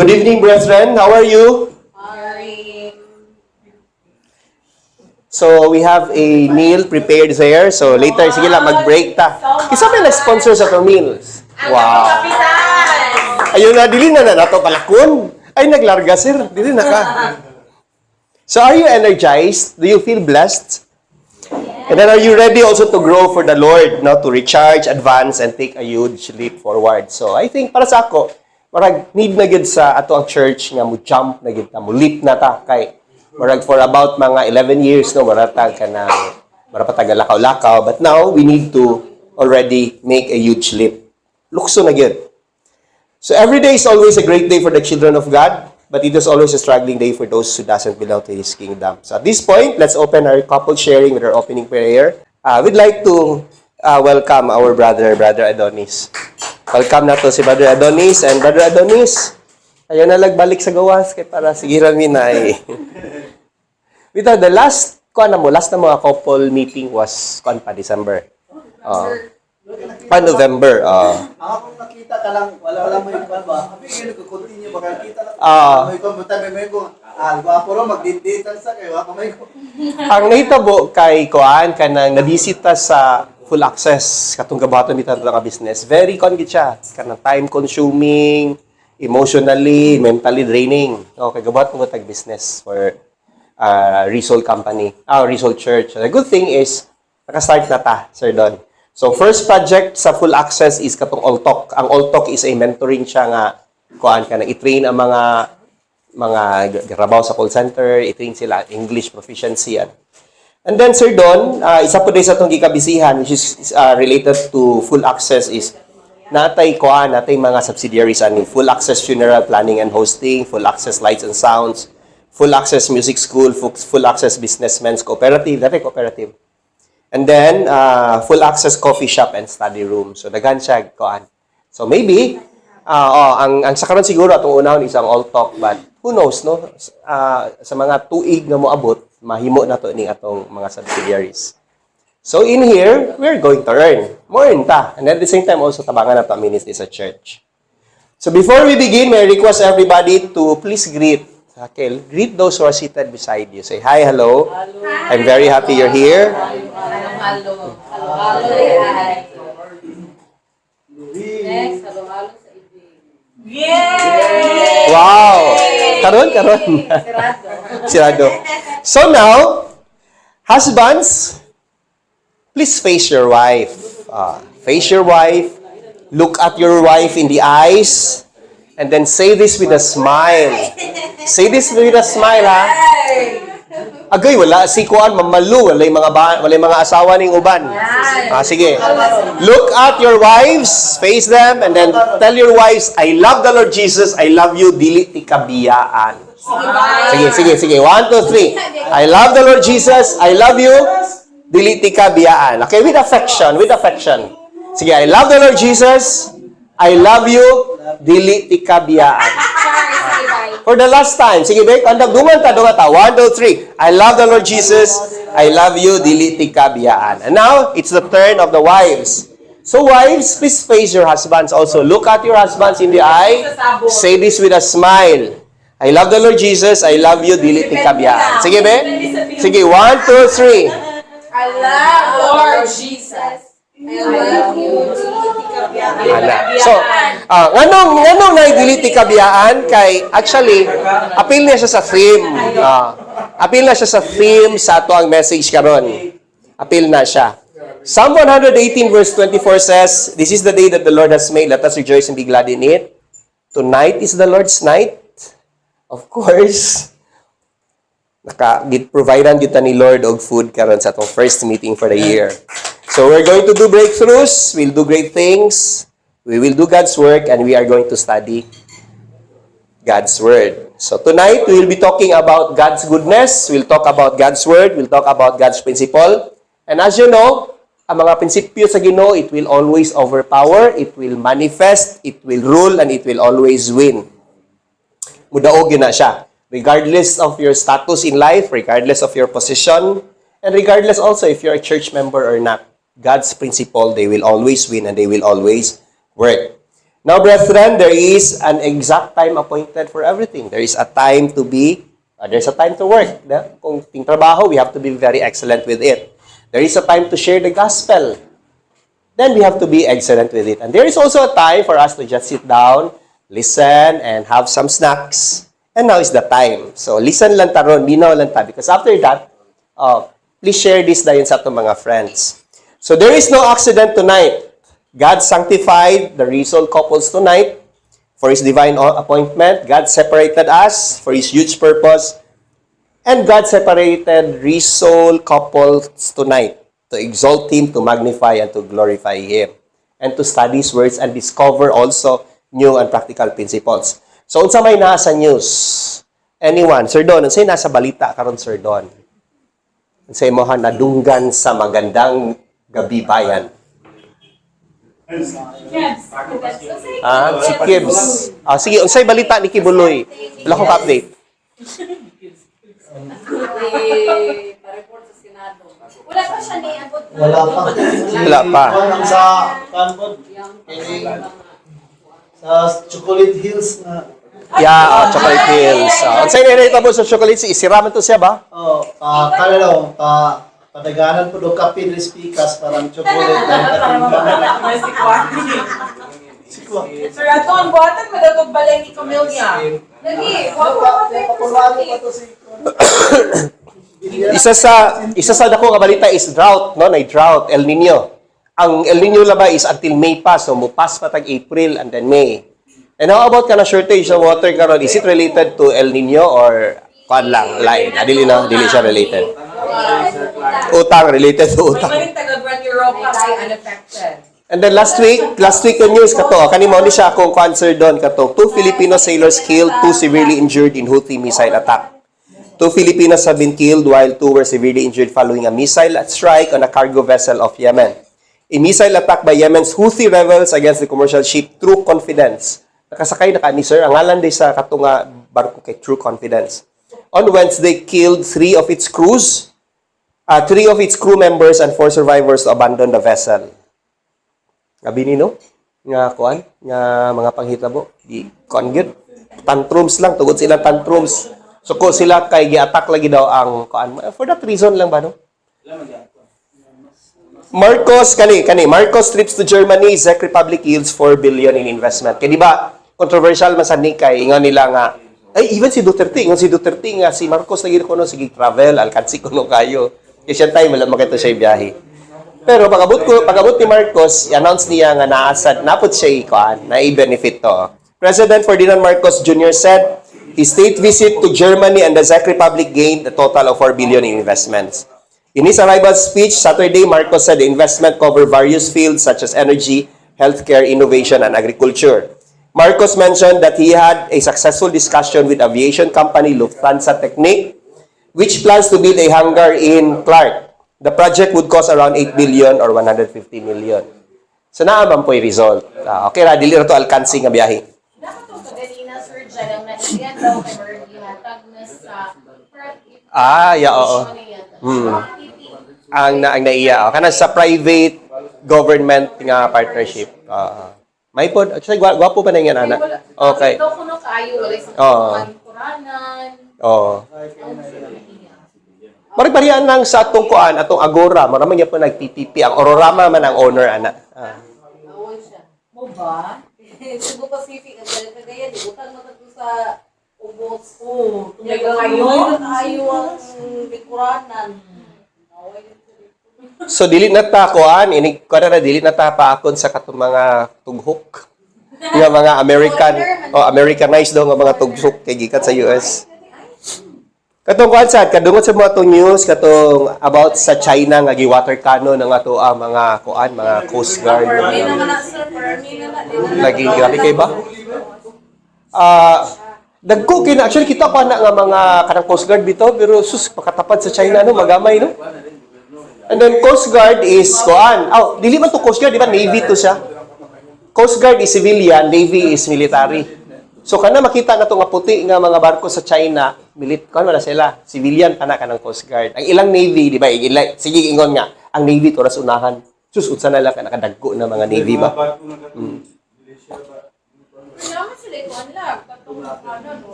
Good evening, brethren. How are you? So, we have a meal prepared there. So, later, sige lang, mag-break ta. Isa may nag-sponsor sa itong meals. Wow. Ayun na, dili na nato palakon. Ay, naglarga, sir. Dili na ka. So, are you energized? Do you feel blessed? And then, are you ready also to grow for the Lord, no? To recharge, advance, and take a huge leap forward? So, I think, para sa ako, marag need na gid sa ato ang church nga mo jump na gid ta, mo leap na ta kay marag for about mga 11 years no maratag ka na marapatag lakaw-lakaw, but now we need to already make a huge leap. Lukso na gid. So every day is always a great day for the children of God, but it is always a struggling day for those who doesn't belong to His kingdom. So at this point, let's open our couple sharing with our opening prayer. We'd like to welcome our brother Adonis. Welcome na to si Brother Adonis. And Brother Adonis, ayaw na lagbalik sa gawas kay para sigiran mi na eh. Without the last na mga couple meeting was December. November. Ako kung nakita ka lang, wala mo yung ba? Abi yun ko continue baka kita lang. May komputer may ko. Gwapo ro magdidate sa kay wa may ko. Ang nahitabo kay Kuan kanang nabisita sa full access katong gabaton bitaw nga business. Very gid siya. Kanang time consuming, emotionally, mentally draining. Okay, gabaton ko tag business for result company. Result church. The good thing is naka-start na ta, Sir Don. So first project sa full access is katong All-Talk. Ang All-Talk is a mentoring siya nga kuan kanang i-train ang mga trabaho sa call center, i-train sila English proficiency yan. And then, Sir Don, isa po din sa itong gikabisihan, which is related to full access is natay mga subsidiaries ani full access funeral planning and hosting, full access lights and sounds, full access music school, full access businessmen's cooperative, cooperative. And then, full access coffee shop and study room. So, daghan siya kuan. So, maybe, ang sa karon siguro atong unahon isang All-Talk, but who knows, no? Sa mga tuig nga moabot, mahimo na to ni atong mga subsidiaries. So in here, we're going to earn more in ta. And at the same time also tabangan na to ministry sa church. So before we begin, may I request everybody to please greet. Okay, greet those who are seated beside you. Say hi, hello. Hello. I'm very happy you're here. Hello. Next, hello sa ibig. Yay! Wow! Karon. Sirado. So now, husbands, please face your wife. Face your wife. Look at your wife in the eyes. And then say this with a smile. Say this with a smile, ha? Agay, wala. Si Kuan, mamalu. Wala mga asawa ning uban. Sige. Look at your wives. Face them. And then tell your wives, I love the Lord Jesus. I love you. Dili ti kabiyaan. Sige. 1, 2, 3. I love the Lord Jesus. I love you. Dili ti kabiyaan. Okay, with affection. Sige, I love the Lord Jesus. I love you. Dili ti kabiyaan. For the last time. Sige, Bek. Dungan ta. 1, 2, 3. I love the Lord Jesus. I love you. Dili ti kabiyaan. And now, it's the turn of the wives. So, wives, please face your husbands also. Look at your husbands in the eye. Say this with a smile. I love the Lord Jesus. I love you. Dili ti kabiyaan. Sige, Bek. Sige, 1, 2, 3. I love Lord Jesus. I love you. So, nganong naidili ti kabiyaan kay actually appeal na siya sa theme. Appeal na siya sa theme sa ato ang message karon. Appeal na siya. Psalm 118 verse 24 says, "This is the day that the Lord has made. Let us rejoice and be glad in it." Tonight is the Lord's night. Of course, providean kita ni Lord og food karon sa atong first meeting for the year. So we're going to do breakthroughs, we'll do great things, we will do God's work, and we are going to study God's Word. So tonight, we will be talking about God's goodness, we'll talk about God's Word, we'll talk about God's principle. And as you know, ang mga prinsipyo sa Ginoo, it will always overpower, it will manifest, it will rule, and it will always win. Mudaog yun na siya. Regardless of your status in life, regardless of your position, and regardless also if you're a church member or not, God's principle, they will always win and they will always work. Now, brethren, there is an exact time appointed for everything. There is a time to be, there's a time to work. Kung ting trabaho, we have to be very excellent with it. There is a time to share the gospel. Then we have to be excellent with it. And there is also a time for us to just sit down, listen, and have some snacks. And now is the time. So, listen lang taron, binaw lang ta. Because after that, please share this dayon sa atong mga friends. So, there is no accident tonight. God sanctified the Rizal couples tonight for His divine appointment. God separated us for His huge purpose. And God separated Rizal couples tonight to exalt Him, to magnify, and to glorify Him. And to study His words and discover also new and practical principles. So, unsa may nasa news? Anyone? Sir Don, unsay nasa balita karon Sir Don? Unsay mo nadunggan sa magandang gabi bayan? Yes. Si Kibbs. Sige, unsay balita ni Kibuloy? Wala akong update. Pa-report sa Senado. Wala pa siya niabot. Wala pa. Wala pa. Ang sa kanbod. Sa Chocolate Hills na. Yeah, Chocolate Hills. Unsay nirita mo sa Chocolate Hills? Isiraman to siya ba? Kalalaw, padaganan po do kapin respikas parang chocolate na Sir Aton, buhatan mo daw itong balay ni Camelia. Lagi, Papulwado pa to si Isa sa dako nga balita is drought, no? Na drought, El Nino. Ang El Nino laba is until May pa, so mupas pa tag April and then May. And how about kana shortage of water karon? Is it related to El Nino or kuan lang, lain? Dili siya related. Utang related to utang. May maring taga-Grand Europa ay unaffected. And then last week yung news kato, kanimo ni siya akong concert doon kato. 2 Filipino sailors killed, 2 severely injured in Houthi missile attack. 2 Filipinos have been killed while 2 were severely injured following a missile strike on a cargo vessel of Yemen. A missile attack by Yemen's Houthi rebels against the commercial ship True Confidence. Nakasakay na ka ni sir, ang ngalan din sa katunga barko kay True Confidence. On Wednesday, killed 3 of its crew members and 4 survivors to abandon the vessel. Gabi ni no? Nga kuan, nga mga panghitabo, di kuan gyud. Tantrums lang, tugod sila tantrums. So ko sila kay gi-attack lagi daw ang kuan. For that reason lang ba no? Marcos trips to Germany, Czech Republic yields 4 billion in investment. Kaya di ba controversial man sa ni kay ingon nila nga even si Duterte nga si Marcos lagi ko no sige travel alkansi ko no kayo. Kasi time wala magento siya biyahe. Pero pagabot ni Marcos, i-announce niya nga naasad napot siya ikuan na i-benefit to. President Ferdinand Marcos Jr. said his state visit to Germany and the Czech Republic gained a total of 4 billion in investments. In his arrival speech Saturday, Marcos said the investment covered various fields such as energy, healthcare, innovation, and agriculture. Marcos mentioned that he had a successful discussion with aviation company Lufthansa Technik, which plans to build a hangar in Clark. The project would cost around 8 billion or 150 million. So naaman po yung result. Okay ra, dili ra to alkansi nga biyahe. Dapat itong kaganina, Sir Jan, ang naiyan daw kay Margie hatag na sa Oo. Ang naiya. Kana sa private government nga partnership. May pod, actually, gwapo pa na yan, ana. Okay. Ito kuno kaayo, wala sa kuranan. Oo. Pari-parihan lang sa atong kuan, atong Agora, maraming niya po nag-TTP. Ang Ororama man ang owner, ana. Awon siya. Mo ba? Cebu Pacific, ang kagaya, di butang matag sa ubos. Oo. Kayo ang bikuranan. So dili na ta kuan, dili na ta paakon sa katong mga tughok. Nga mga Americanized daw nga mga tughok kay gikan sa US. Katong kuan sad kadungod sa mga news katong about sa China nga gi-water cannon ng ato mga kuan, mga Coast Guard. Lagi grabe kay ba? Dagko kina actually kita pa na nga mga kanang Coast Guard bitaw pero sus pakatapat sa China no magamay no. And then Coast Guard is kuan. Dili man to Coast Guard, di ba? Navy to siya. Coast Guard is civilian, Navy is military. So kana makita na to nga puti nga mga barko sa China, kuan na sila, civilian kanang Coast Guard. Ang ilang Navy, di ba? Sige ingon nga, ang Navy to ras unahan. Sus unsa na lang nakadagko na mga Navy ba?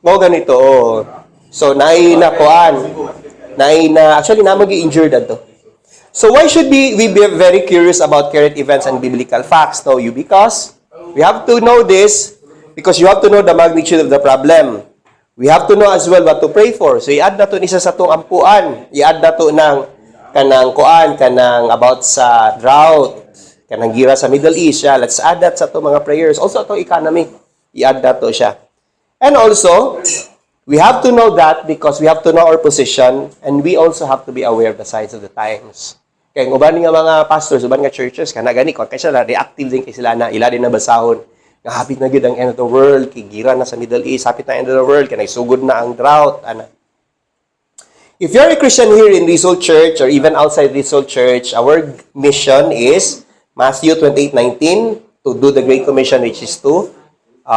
Mo ganito. Oh. So actually na mag-injured ato. So why should we be very curious about current events and biblical facts? No, because we have to know this because you have to know the magnitude of the problem. We have to know as well what to pray for. So i-add na to isa sa tong ampuan. I-add na to ng kanang about sa drought, kanang gira sa Middle East. Yeah, let's add that sa to mga prayers. Also atong economy. I-add na to siya. And also, we have to know that because we have to know our position and we also have to be aware of the signs of the times. Kaya uban nga mga pastors, uban nga churches, kana gani ko kay sila reactive din kay sila na ila din na basahon. Nga hapit na gid ang end of the world, kay gira na sa Middle East, hapit na end of the world, kay nagsugod na ang drought ana. If you're a Christian here in Rizal Church or even outside Rizal Church, our mission is Matthew 28:19 to do the Great Commission, which is to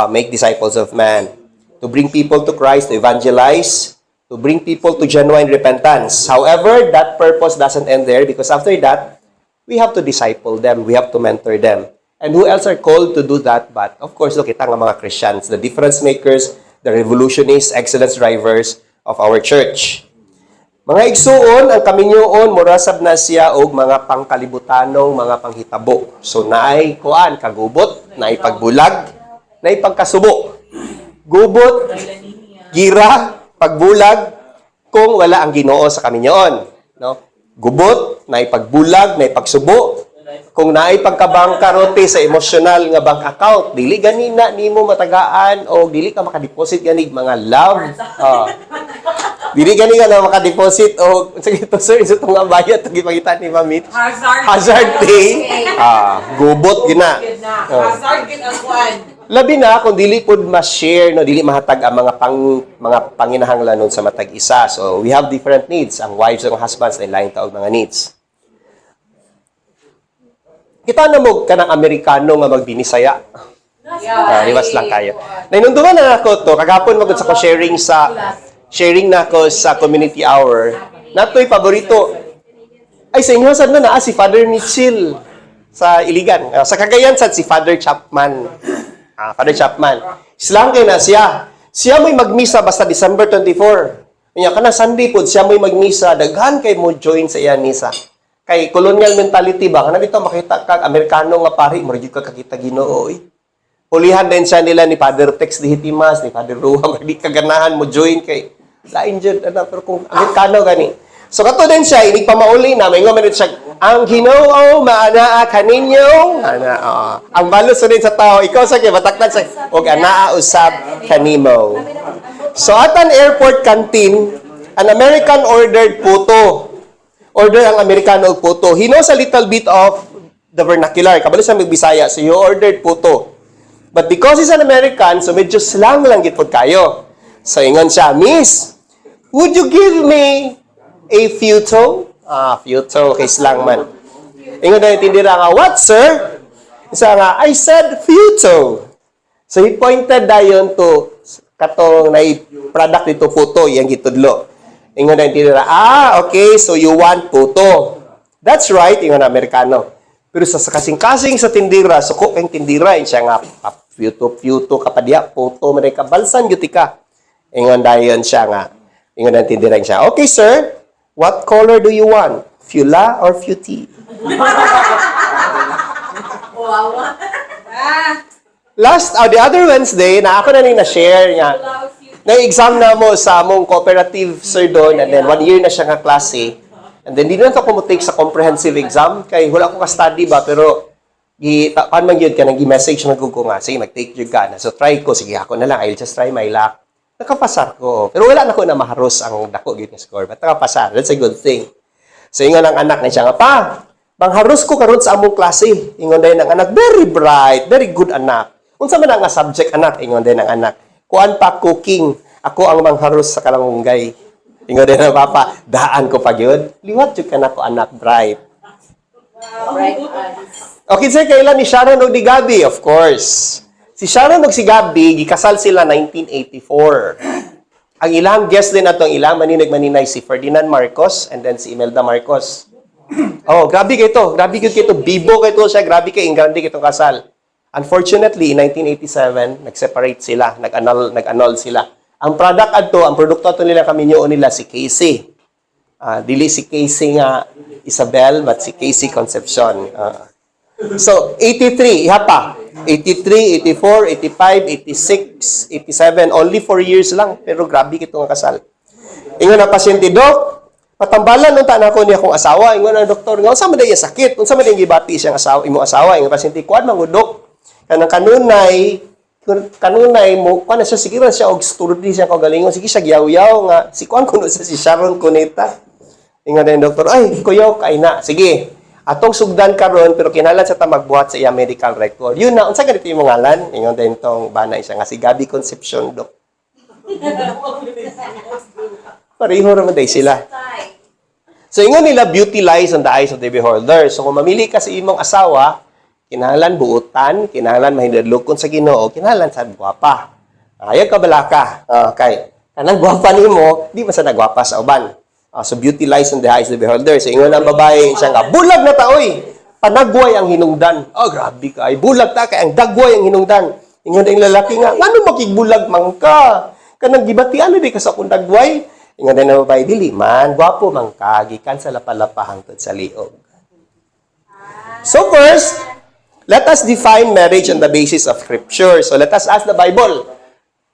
make disciples of man, to bring people to Christ, to evangelize, to bring people to genuine repentance. However, that purpose doesn't end there because after that, we have to disciple them, we have to mentor them. And who else are called to do that? But of course, kita nga mga Christians, the difference makers, the revolutionists, excellence drivers of our church. Mga igsuon, ang kaminyoon, murasab na siya og mga pangkalibutanong, mga panghitabo. So, naay kuan, kagubot, naay pagbulag, naay pagkasubo. Gubot, gira, pagbulag, kung wala ang Ginoo sa kaminyoon. No? Gubot, naay pagbulag, naay pagsubo. Kung naay pagkabangkarote sa emosyonal nga bank account, dili ganina nimo matagaan o dili ka makadeposit ganig mga love. Dili gani nga na makadeposit o sige to sir, isa tong bayad to gipakita ni Ma'am Mitch. Hazard pay. Gubot gina. Hazard gid ang kuan. Labi na kung dili pud ma-share no dili mahatag ang mga panginahanglanon sa matag isa. So we have different needs. Ang wives ug husbands ay lain taog mga needs. Kita na mo kanang Amerikano nga magbinisaya. Iwas lang kayo. Nainunduman na ako to kagapon magud sa ko sharing na ako sa community hour. Natoy paborito. Ay sa inyo sad na si Father Mitchell sa Iligan. Sa Cagayan sad si Father Chapman. Father Chapman. Islang kay na siya. Siya mo'y magmisa basta December 24. Kanya kana Sunday pod siya mo'y magmisa, daghan kay mo join sa iya misa. Kay colonial mentality ba kana dito makita kag Amerikano nga pari mo gyud ka kakita Ginoo oy. Hulihan din siya nila ni Father Tex de Hitimas, ni Father Ruha, di kaganahan mo join kay lain jud pero kung Amerikano gani. So kato din siya inig pamauli na may ngomen siya ang Ginoo maanaa kaninyo ang balos din sa tao ikaw sa kay bataktan sa og anaa usab kanimo. So atan airport canteen an American ordered puto. Order ang Amerikano og puto. He knows a little bit of the vernacular. Kabalo sa Bisaya. So, you ordered puto. But because he's an American, so medyo slang lang gitpod kayo. So, ingon siya, Miss, would you give me a futo? Futo. Kay slang man. Ingon na yung tindira nga, what, sir? Isa nga, I said futo. So, he pointed dayon to katong na product dito puto, yung gitudlo. Ingon na yung tinira, okay, so you want puto. That's right, ingon na Amerikano. Pero sa kasing-kasing sa tindira, suko kang tindira, siya nga, puto, kapadya, puto, maray ka, balsan, yuti ka. Ingon na yun siya nga. Ingon na yung tindira siya, okay, sir, what color do you want? Fula or futi? The other Wednesday, na ako na rin na-share nga, na-exam na mo sa among cooperative sir doon and then 1 year na siya nga klase. And then di na ito kumutake sa comprehensive exam kay wala ko ka-study ba pero paano man yun ka nang i-message na ko nga sige mag-take yun ka na. So try ko, sige ako na lang, I'll just try my luck. Nakapasar ko. Pero wala na ko na maharos ang dako yun score. But nakapasar. That's a good thing. So ingon ang anak na siya nga, pa, bangharos ko karon sa among klase. Ingon din ang anak, very bright, very good anak. Unsa man nga subject anak? Ingon din ang anak. Kuan pa cooking. Ako ang mangharos sa kalangunggay. Ingon din ang papa, daan ko pa yun. Liwat yun ka na ko anak, bright. Bright. Okay, sir, kailan ni Sharon o ni Gabi? Of course. Si Sharon o si Gabi, gikasal sila 1984. Ang ilang guest din atong ilang maninay si Ferdinand Marcos and then si Imelda Marcos. Oh, grabe kayo to. Grabe kayo to. Bibo kayo to siya. Grabe kayo. Ingrandi kayo kasal. Unfortunately, in 1987, nag-separate sila, nag-annul sila. Ang produkto ato nila nila si Casey. Dili si Casey nga Isabel, but si Casey Concepcion. So, 83, iha pa. 83, 84, 85, 86, 87, only 4 years lang. Pero grabe kito nga kasal. Ingon na pasyente, Dok, patambalan nung tanan ko niya kong asawa. Ingon na doktor, nga, unsa man day sakit? Unsa man day gibati siyang asawa, imong asawa? Ingon pasyente, kuan man Dok. Kanang kanunay mo, kuan na siya, sige man siya, og sturdy siya kagalingon. Sige siya, giyaw-yaw nga. Si kuan kuno sa si Sharon Cuneta. Ingon na yung doktor, ay, kuyaw, kay na. Sige, atong sugdan karon pero kinahanglan sa ta magbuhat sa iya medical record. Yun na, unsa ganito yung ngalan? Ingon din tong banay siya nga si Gabi Concepcion, Dok. Pareho naman day sila. So, ingon nila, beauty lies on the eyes of the beholder. So, kung mamili ka sa imong asawa, kinahanglan buutan, kinahanglan mahindadlokon sa Ginoo, kinahanglan sa gwapa. Ayaw ka balaka. Okay. Kanang gwapa nimo, di ba sa nagwapa sa uban? So, beauty lies on the eyes of the beholder. So, ingon ang babae siya nga, bulag na taoy! Panagway ang hinungdan. Oh, grabe ka. Ay, bulag ta kay ang dagway ang hinungdan. Ingon ang lalaki nga, ano makigbulag man ka? Kanang gibati, ano di ka sa kung dagway? Ingon din ang babae, dili man, gwapo man ka, gikan sa lapalapahang tod sa liog. So first, let us define marriage on the basis of Scripture. So let us ask the Bible.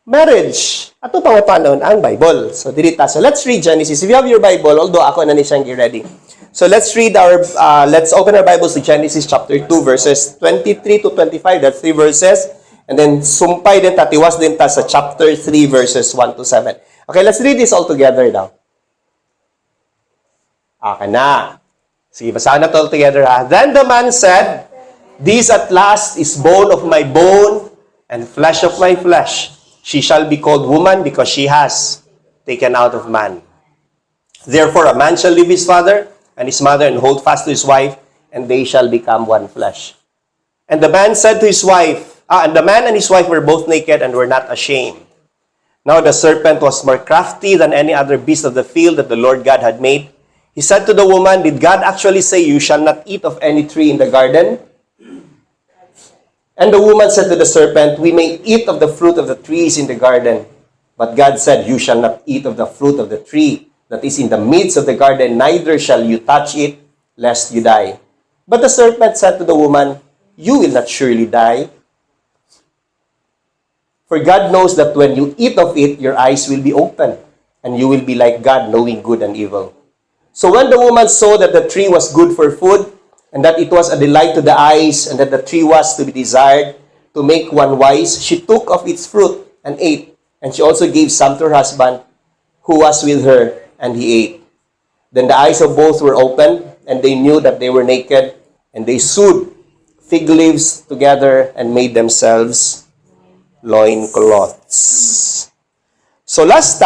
Marriage. Ato pangapanon ang Bible. So dirita. So let's read Genesis. If you have your Bible, although ako na ni siyang ready. So let's read let's open our Bibles to Genesis chapter 2, verses 23 to 25. That's 3 verses. And then sumpay din tatiwas din ta sa chapter 3, verses 1 to 7. Okay, let's read this all together now. Okay na. Sige, basahan na all together ha. Then the man said, "This at last is bone of my bone and flesh of my flesh. She shall be called woman because she has taken out of man. Therefore a man shall leave his father and his mother and hold fast to his wife, and they shall become one flesh. And the man said to his wife, and the man and his wife were both naked and were not ashamed. Now the serpent was more crafty than any other beast of the field that the Lord God had made. He said to the woman, did God actually say, you shall not eat of any tree in the garden? And the woman said to the serpent, we may eat of the fruit of the trees in the garden. But God said, you shall not eat of the fruit of the tree that is in the midst of the garden, neither shall you touch it, lest you die. But the serpent said to the woman, you will not surely die. For God knows that when you eat of it, your eyes will be open, and you will be like God, knowing good and evil. So when the woman saw that the tree was good for food, and that it was a delight to the eyes, and that the tree was to be desired, to make one wise, she took of its fruit and ate. And she also gave some to her husband, who was with her, and he ate. Then the eyes of both were opened, and they knew that they were naked, and they sewed fig leaves together and made themselves loincloths. So last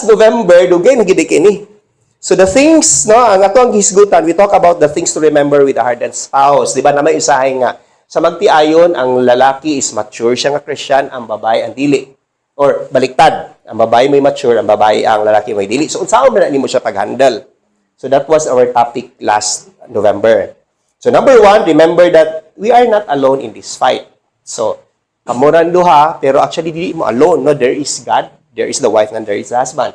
November, dugay na gid kini. So the things, no, ang ato ang hisgutan, we talk about the things to remember with a hardened spouse. Di ba na may usahay nga, sa magtiayon, ang lalaki is mature siya nga Christian, ang babae ang dili. Or baliktad, ang babae may mature, ang babae ang lalaki may dili. So unsaon man nimo siya pag-handle? So that was our topic last November. So number 1, remember that we are not alone in this fight. So kamuran duha, pero actually dili mo alone, no? There is God, there is the wife, and there is the husband.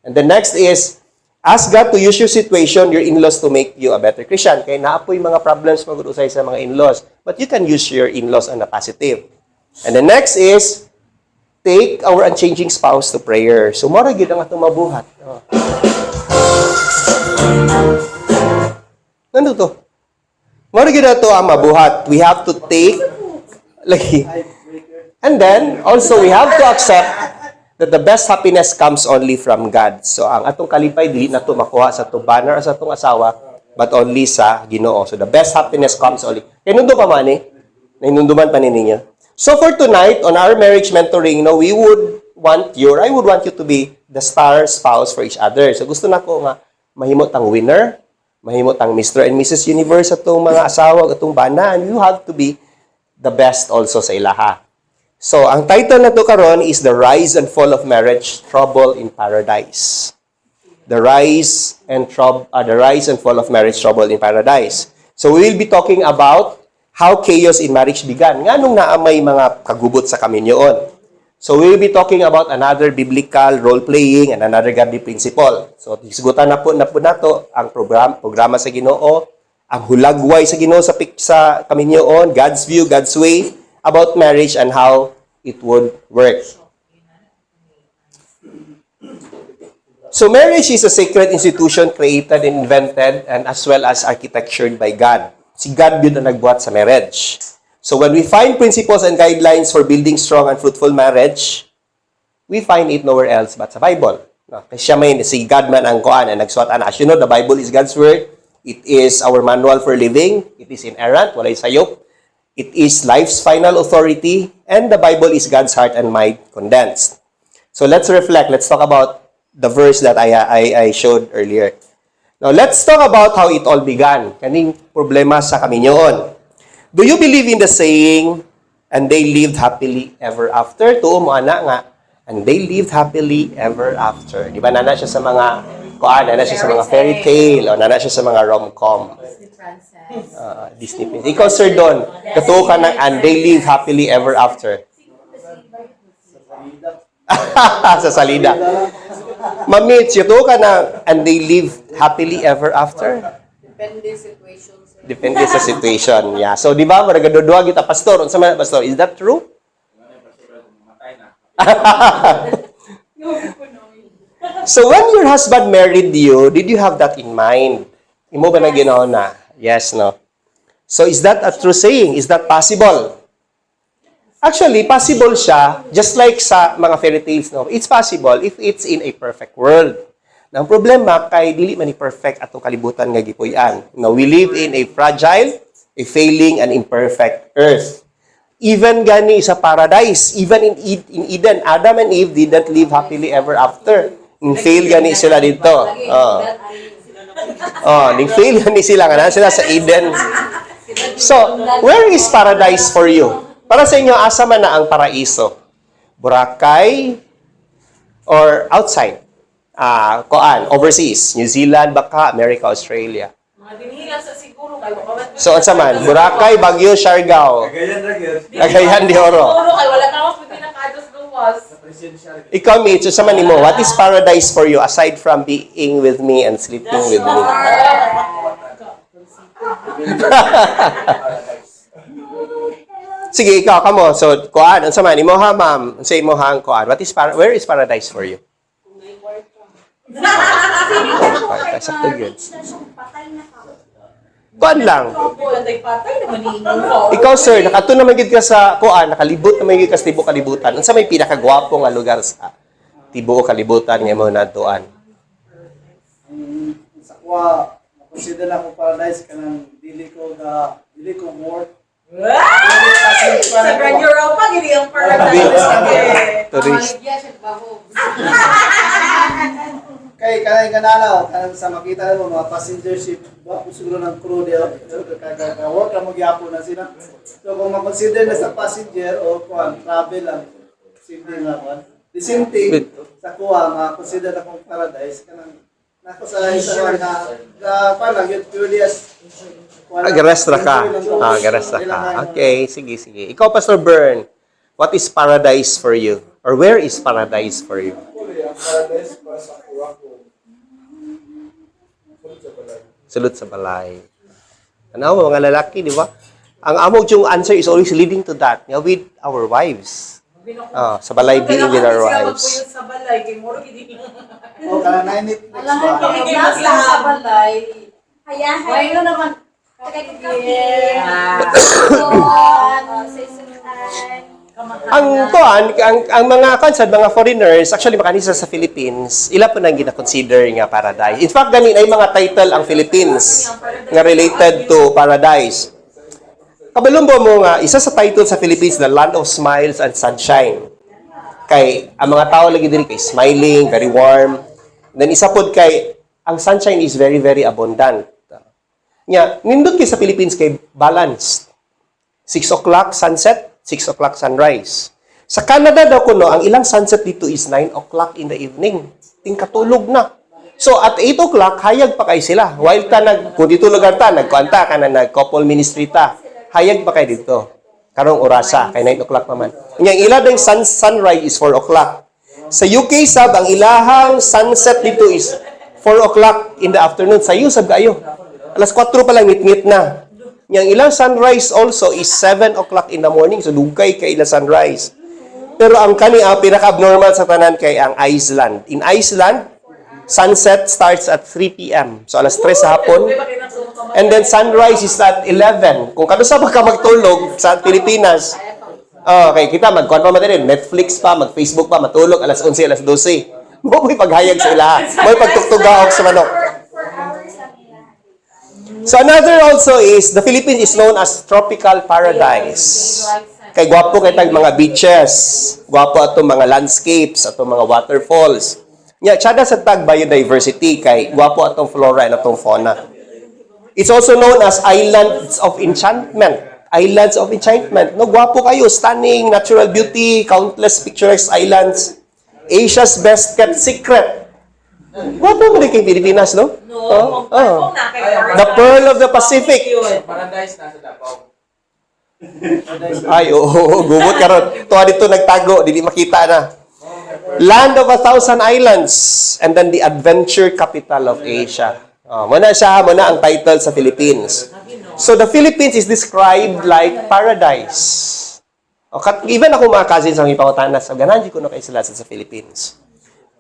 And the next is, ask God to use your situation, your in-laws, to make you a better Christian. Kaya naapoy mga problems mag-usay sa mga in-laws. But you can use your in-laws on a positive. And the next is, take our unchanging spouse to prayer. So, mara gid ang atong mabuhat. Ano to? Mara gid ato ang mabuhat. We have to take, and then, also, we have to accept that the best happiness comes only from God. So, ang atong kalipay, dili na ito makuha sa atong banner o sa atong asawa, but only sa Ginoo. So, the best happiness comes only. Kaya nundo pa man nainunduman pa ninyo. So, for tonight, on our marriage mentoring, I would want you to be the star spouse for each other. So, gusto na ko nga, mahimot ang winner, mahimot ang Mr. and Mrs. Universe atong mga asawa, atong bana, and you have to be the best also sa ilaha. So, ang title na to karon is The Rise and Fall of Marriage, Trouble in Paradise. The Rise and Fall of Marriage, Trouble in Paradise. So, we will be talking about how chaos in marriage began. Nga nung naamay mga kagubot sa kaminyoon. So we will be talking about another biblical role-playing and another godly principle. So hisgutan na po nato ang programa sa Ginoo, ang hulagway sa Ginoo sa kaminyoon, God's view, God's way about marriage and how it would work. So marriage is a sacred institution created and invented and as well as architectured by God. Si God yun na nagbuhat sa marriage. So when we find principles and guidelines for building strong and fruitful marriage, we find it nowhere else but sa Bible. No? Kasi siya may si God man ang kuan and nagsuat ana. As you know, the Bible is God's word. It is our manual for living. It is inerrant, walay sayop. It is life's final authority, and the Bible is God's heart and mind condensed. So let's reflect. Let's talk about the verse that I showed earlier. Now, let's talk about how it all began. Kaning problema sa kaminyoon. Do you believe in the saying, and they lived happily ever after? Tuo mo ana nga, and they lived happily ever after. Di ba nana siya sa mga nana siya sa mga fairy tale, o nana siya sa mga rom-com. Disney princess. Ikaw, Sir Don, katuo ka ng, and they live happily ever after. Sa salida. Mamit, katuo ka ng, and they live happily ever after. Depende situation. Depende sa situation. Yeah. So, di ba, maragadodwa kita, pastor. Unsa man, pastor, is that true? So, when your husband married you, did you have that in mind? Imo ba na ginawa na? Yes, no? So, is that a true saying? Is that possible? Actually, possible siya, just like sa mga fairy tales, no? It's possible if it's in a perfect world. Ang problema, kay dili man ni perfect atong kalibutan nga gipuy-an. No, we live in a fragile, a failing, and imperfect earth. Even gani sa paradise, even in Eden, Adam and Eve didn't live happily ever after. Fail gani sila dito. Fail gani sila nga sila sa Eden. So, where is paradise for you? Para sa inyo, asa man na ang paraiso? Boracay or outside? Overseas, New Zealand, baka America, Australia. Mga dinihilan sa siguro kay wakawat. So, unsa man? Boracay, Baguio, Siargao. Cagayan de Oro. Siguro kay wala ka mas pwede nakados gawas. Ikaw, Mitch, unsa man nimo? What is paradise for you aside from being with me and sleeping with me? Sige, ikaw, kamo. So, kuan, unsa man imo ha, ma'am? Unsa imo hang kuan? Where is paradise for you? Sakto yun. Kuan lang. Ikaw, sir, nakato naman gid ka sa kuan, nakalibot naman gid ka sa tibuok kalibutan. Unsa may pinakagwapo nga lugar sa tibuok kalibutan nga mo natuan? Sa kuha, consider na ko paradise kanang dili ko work. Sa Grand Europa, gini ang paradise. Tourist. Kay kanay kanalaw kanang sa makita mo mga passenger ship ba siguro ng crew dia work ra mo gyapon na sila. So kung ma-consider na sa passenger o kuan travel lang simple nga kuan. The same thing sa kuha ma-consider na kung paradise kanang nako sa isa na parang yun purely as Garestra ka. Garestra ka. Okay, sige. Ikaw, Pastor Bern, what is paradise for you? Or where is paradise for you? paradise para sa kuha ko. Sulod sa balay. Ano, mga lalaki, di ba? Ang amog yung answer is always leading to that. With our wives. Sa balay being with our wives. Sa balay, kay moro gid. O kana nainit next Alam mo, ba? pag sa balay, Hayahay. why no naman Kakit-kakit. Ang mga concert, mga foreigners, actually makanisa sa Philippines, ila po nang gina-consider nga paradise. In fact, ganin ay mga title ang Philippines nga related to paradise. Kabalumbo mo nga, isa sa title sa Philippines, The Land of Smiles and Sunshine. Kay, ang mga tao lagi diri kay smiling, very warm. Then isa pod kay, ang sunshine is very, very abundant. Nya, nindot kay sa Philippines kay balanced. 6 o'clock sunset, 6 o'clock sunrise. Sa Canada daw kuno, ang ilang sunset dito is 9 o'clock in the evening. Tingkatulog na. So, at 8 o'clock, hayag pa kay sila. While ta kung dito lugar ta, nagkuanta ka na, nag-couple ministry ta, Hayag pa kay dito. Karong orasa, kay 9 o'clock naman. Ang ilang sunrise is 4 o'clock. Sa UK sab, ang ilahang sunset dito is 4 o'clock in the afternoon. Sa iyo, sab kayo. Alas 4 pa lang, ngit-ngit na. Yang ilang sunrise also is 7 o'clock in the morning. So, dugay kay ilang sunrise. Pero ang pinaka-abnormal sa tanan kay ang Iceland. In Iceland, sunset starts at 3 p.m. So, alas 3 sa hapon. And then, sunrise is at 11. Kung kano sa ka magtulog sa Pilipinas, okay, kita magkuhan pa rin. Netflix pa, mag-Facebook pa, matulog, alas 11, alas 12. Mo'y paghayag sa ilaha. Mo'y pagtugtugaok sa manok. 4 hours lang nila. So, another also is, the Philippines is known as tropical paradise. Kay gwapo kay tag mga beaches, gwapo atong mga landscapes, atong mga waterfalls. Nya tsada sa tag biodiversity kay gwapo atong flora and atong fauna. It's also known as islands of enchantment. Islands of enchantment. No, gwapo kayo, stunning natural beauty, countless picturesque islands. Asia's best kept secret. Gwapo mo rin kay Pilipinas, no? No, The Pearl of the Pacific. Paradise nasa Davao. Ay, oo, gumot karon. Tuwa dito nagtago, dili makita na. Land of 1,000 Islands, and then the adventure capital of Asia. Muna ang title sa Philippines. So the Philippines is described like paradise. Even ako mga cousins ang ipangutanas, ganahan ko na kay sila sa Philippines.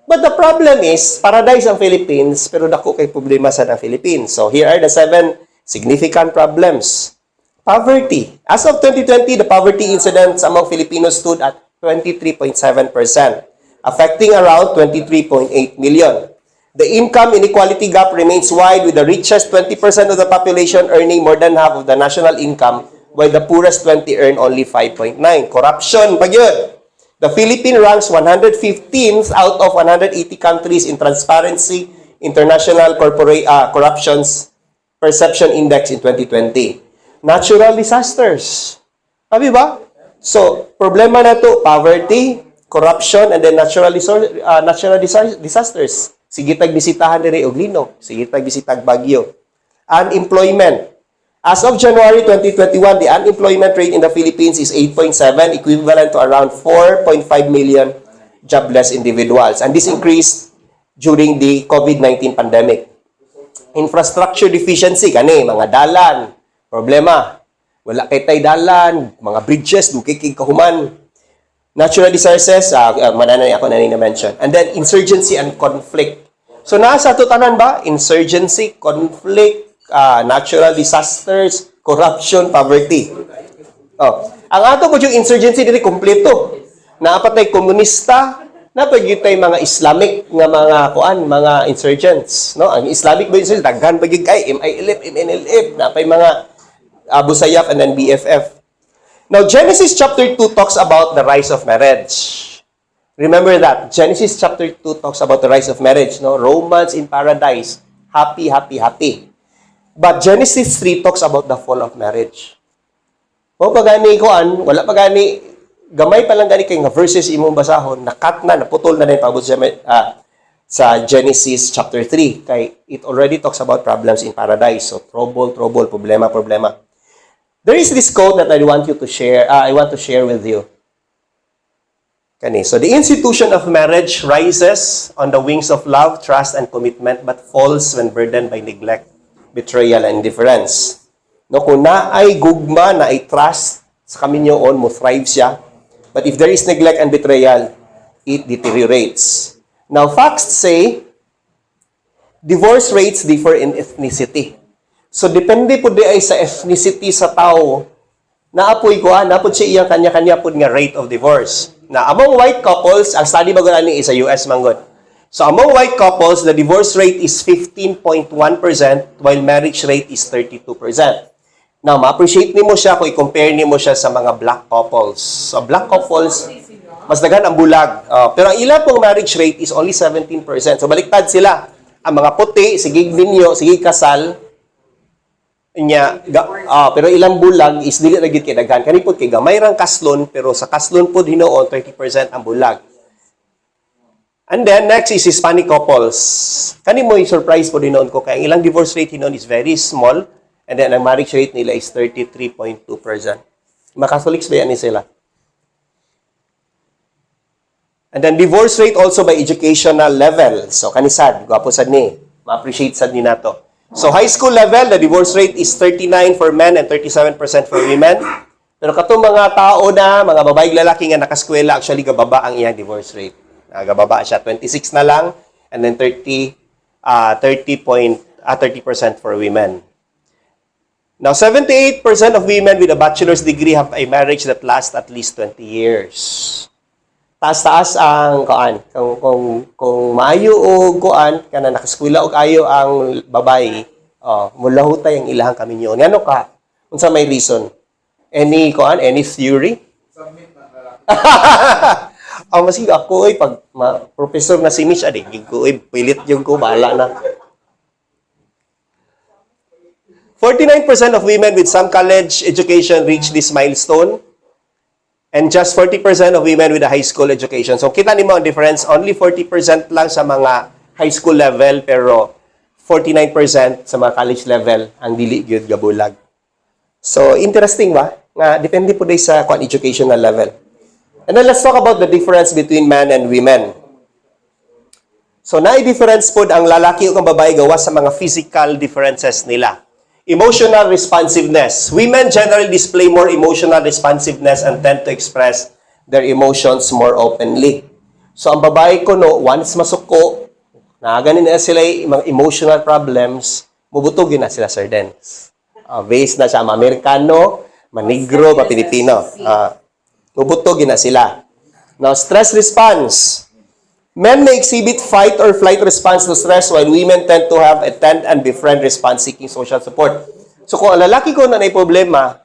But the problem is, paradise ang Philippines, pero dako kay problema sa ng Philippines. So here are the 7 significant problems. Poverty. As of 2020, the poverty incidence among Filipinos stood at 23.7%, affecting around 23.8 million. The income inequality gap remains wide, with the richest 20% of the population earning more than half of the national income, while the poorest 20 earn only 5.9. Corruption, pagyod. The Philippines ranks 115th out of 180 countries in Transparency International Corruption's Perception Index in 2020. Natural disasters. Sabi ba? So, problema na to, poverty, corruption, and then natural disasters. Sige tagbisitahan diri og lino, sige tagbisitag bagyo. Unemployment. As of January 2021, the unemployment rate in the Philippines is 8.7, equivalent to around 4.5 million jobless individuals. And this increased during the COVID-19 pandemic. Infrastructure deficiency, kani, mga dalan, problema. Wala kay tay dalan, mga bridges, dukikig kahuman. Natural disasters, mananay ako na mention. And then insurgency and conflict. So nasa to tanan ba? Insurgency, conflict, natural disasters, corruption, poverty. Ang ato po yung insurgency dili kompleto. Naapatay komunista, napagitay mga Islamic nga mga insurgents, no? Ang Islamic ba insurgents daghan pagig kay MILF, MNLF, napay mga Abu Sayyaf and then BFF. Now Genesis chapter 2 talks about the rise of marriage. Remember that Genesis chapter 2 talks about the rise of marriage, no? Romance in paradise, happy, happy, happy. But Genesis 3 talks about the fall of marriage. O pagani koan, wala pagani gamay pa lang gani kay nga verses imong basahon, nakat na, naputol na din paabot sa Genesis chapter 3 kay it already talks about problems in paradise. So trouble, problema. There is this quote that I want to share with you. So the institution of marriage rises on the wings of love, trust, and commitment, but falls when burdened by neglect, betrayal, and indifference. No, kung naay gugma, naay trust sa kaminyoon, mo thrive siya. But if there is neglect and betrayal, it deteriorates. Now, facts say, divorce rates differ in ethnicity. So, depende po di ay sa ethnicity sa tao, naapoy ko, naapod siya iyang kanya-kanya po nga rate of divorce. Na among white couples, ang study bago ni is sa US manggod. So, among white couples, the divorce rate is 15.1%, while marriage rate is 32%. Now, ma-appreciate nimo siya kung i-compare nimo siya sa mga black couples. So, black couples, mas daghan ang bulag. Pero ang ilang pong marriage rate is only 17%. So, baliktad sila. Ang mga puti, sige ninyo, sige kasal, pero ilang bulag is dili na gid kay daghan. Kani pud kay gamay rang kaslon, pero sa kaslon pud hinuon 30% ang bulag. And then next is Hispanic couples. Kani mo i-surprise po hinuon ko kay ang ilang divorce rate hinuon is very small And then, ang marriage rate nila is 33.2%. Mga Catholics ba yan ni sila? And then, divorce rate also by educational level. So, kanisad, gwapo sad ni. Ma-appreciate sad ni nato. So, high school level, the divorce rate is 39 for men and 37% for women. Pero katong mga tao na, mga babaeng lalaki nga nakaskwela, actually, gababa ang iyang divorce rate. Gababa siya, 26 na lang, and then 30% for women. Now, 78% of women with a bachelor's degree have a marriage that lasts at least 20 years. Taas-taas ang kuan. Kung maayo o kuan, kana nakaskwela og ayo ang babae, mula hutay ang ilahang kami niyo. Ngano ka? Unsa may reason? Any kuan, any theory? Submit na lalaki. Ang masig ako ay pag professor na si Mitch adi, ko ay pilit yung ko bahala na. 49% of women with some college education reach this milestone. And just 40% of women with a high school education. So, kita nimo ang difference. Only 40% lang sa mga high school level, pero 49% sa mga college level ang dili gyud gabulag. So, interesting ba? Nga, depende po day sa educational level. And then, let's talk about the difference between men and women. So, naay-difference po ang lalaki o ang babae gawa sa mga physical differences nila. Emotional responsiveness. Women generally display more emotional responsiveness and tend to express their emotions more openly. So, ang babae ko, no, once masuko, na ganin na sila mga emotional problems, bubutugin na sila, Sir Dennis. Based na siya, Amerikano, Manigro, Pilipino. Bubutugin na sila. Now, stress response. Men may exhibit fight or flight response to stress while women tend to have a tend and befriend response seeking social support. So kung ang lalaki ko na may problema,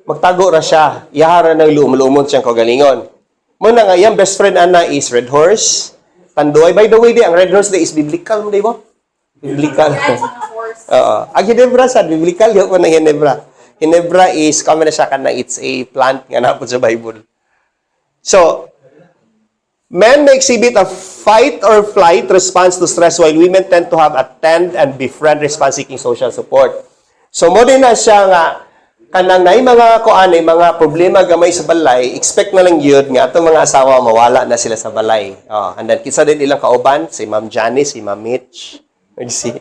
magtago ra siya. Iyahara na lumulumon siyang kagalingon. Muna nga, yung best friend ana is Red Horse. Tandoy. By the way, ang Red Horse is biblical, di ba? Biblical. Ang Ginebra sa biblical, yung ko ng Ginebra. Ginebra is, kami na siya ka na it's a plant nga napod sa Bible. So, men may exhibit a fight or flight response to stress while women tend to have a tend and befriend response seeking social support. So, mo din na siya nga, kanang na mga kuanay, mga problema gamay sa balay, expect na lang yun nga, itong mga asawa mawala na sila sa balay. And then, kisa din ilang kauban, si Ma'am Janice, si Ma'am Mitch, si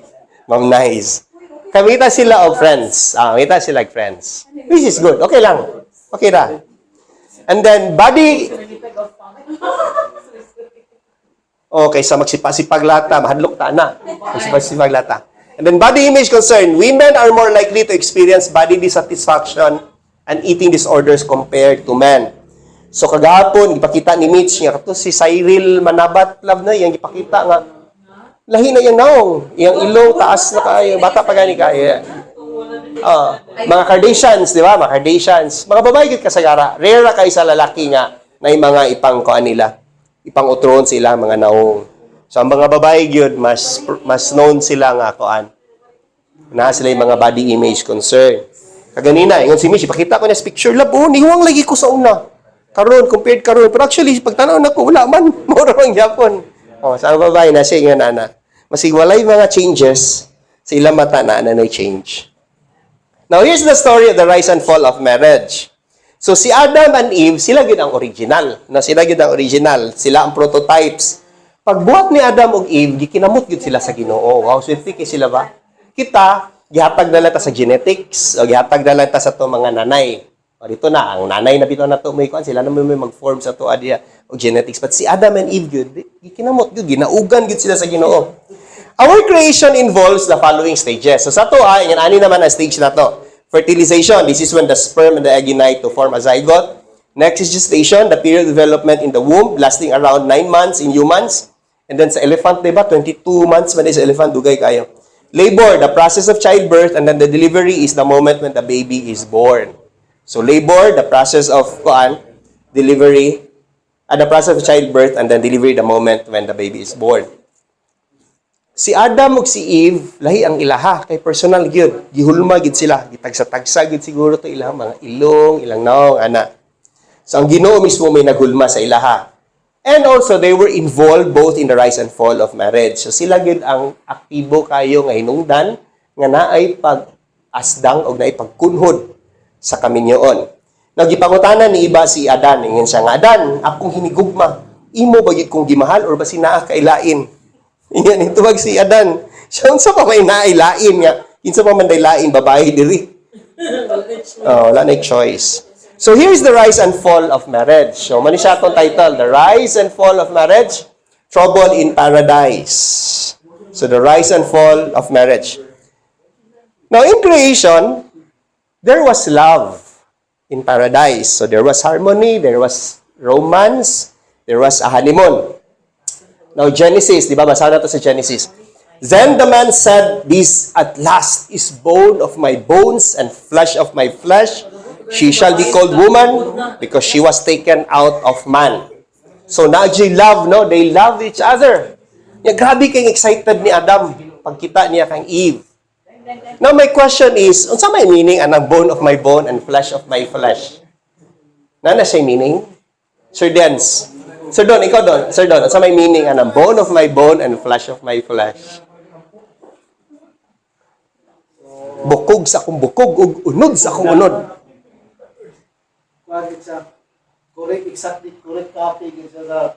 Ma'am Nice. Kamita sila of friends. Kamita sila like friends. Which is good. Okay lang. Okay ra. And then, body... Okay, sa magsipag lata, mahadlok ta na. Magsipag lata. And then body image concern. Women are more likely to experience body dissatisfaction and eating disorders compared to men. So kagahapon, ipakita ni Mitch nga kato si Cyril Manabat, love na, yang ipakita nga lahi na yang naong, yang ilong taas na kayo, bata pa gani kayo. Mga Kardashians, di ba? Mga Kardashians. Mga babae gid kasagara. Rare kay sa lalaki nga na mga ipang kuan nila. Ipang utron sila mga naong. So ang mga babae gyud mas known sila nga kuan. Na sila yung mga body image concern. Kaganina, ingon si Mish, ipakita ko niya sa picture lab, nihuwang lagi ko sa una. Karon compared karon, pero actually pagtanaw nako wala man mura ang Japon. Sa babae na siya nga nana. Masig walay mga changes sa ilang mata na ano'y change. Now here's the story of the rise and fall of marriage. So si Adam and Eve, sila gid ang original. Sila gid ang original. Sila ang prototypes. Pagbuhat ni Adam ug Eve, gikinamot gid sila sa Ginoo. Wow, swerte kay sila ba? Kita, gihatag na lang ta sa genetics, o gihatag na lang ta sa to mga nanay. O dito na, ang nanay na bitaw na to, may kuan sila na may mag-form sa to adya o genetics. But si Adam and Eve gid, gikinamot gid, ginaugan gid sila sa Ginoo. Our creation involves the following stages. So sa to, ani naman ang stage na to. Fertilization, this is when the sperm and the egg unite to form a zygote. Next is gestation, the period of development in the womb, lasting around 9 months in humans. And then sa elephant, diba? 22 months man is elephant, dugay kayo. Labor, the process of childbirth, and then the delivery is the moment when the baby is born. So labor, the process of delivery, the process of childbirth, and then delivery, the moment when the baby is born. Si Adam ug si Eve, lahi ang ilaha, kay personal gyud. Gihulma gid sila, gitagsa-tagsa gid siguro to ilang mga ilong, ilang naong, ana. So ang Ginoo mismo may naghulma sa ilaha. And also, they were involved both in the rise and fall of marriage. So sila gid ang aktibo kayo nga hinungdan, nga naay asdang og naipagkunhod sa kaminyoon. Nagipangutanan ni iba si Adan, ingon siya nga, Adan, akong hinigugma, imo ba gid kong gimahal or basi naa kay lain? Ingon ituwag si Adan. Siya unsa pa may naay lain nga? Kinsa pa man day lain babae diri? Wala na choice. So here's the rise and fall of marriage. So mani siya atong title, The Rise and Fall of Marriage, Trouble in Paradise. So the rise and fall of marriage. Now in creation, there was love in paradise. So there was harmony, there was romance, there was a honeymoon. Now Genesis, di ba? Basa na to sa Genesis. Then the man said, This at last is bone of my bones and flesh of my flesh. She shall be called woman because she was taken out of man. So naagay love, no? They love each other. Ya, grabe kayong excited ni Adam pagkita niya kang Eve. Now my question is, unsa may meaning anang bone of my bone and flesh of my flesh? Nana siya meaning? Sir Dance. Sir Don, ikaw Don. Sir Don, unsa may meaning anang bone of my bone and flesh of my flesh? Bukog sa akong bukog ug unod sa akong unod. Bakit siya? Correct, exactly, correct copy gid siya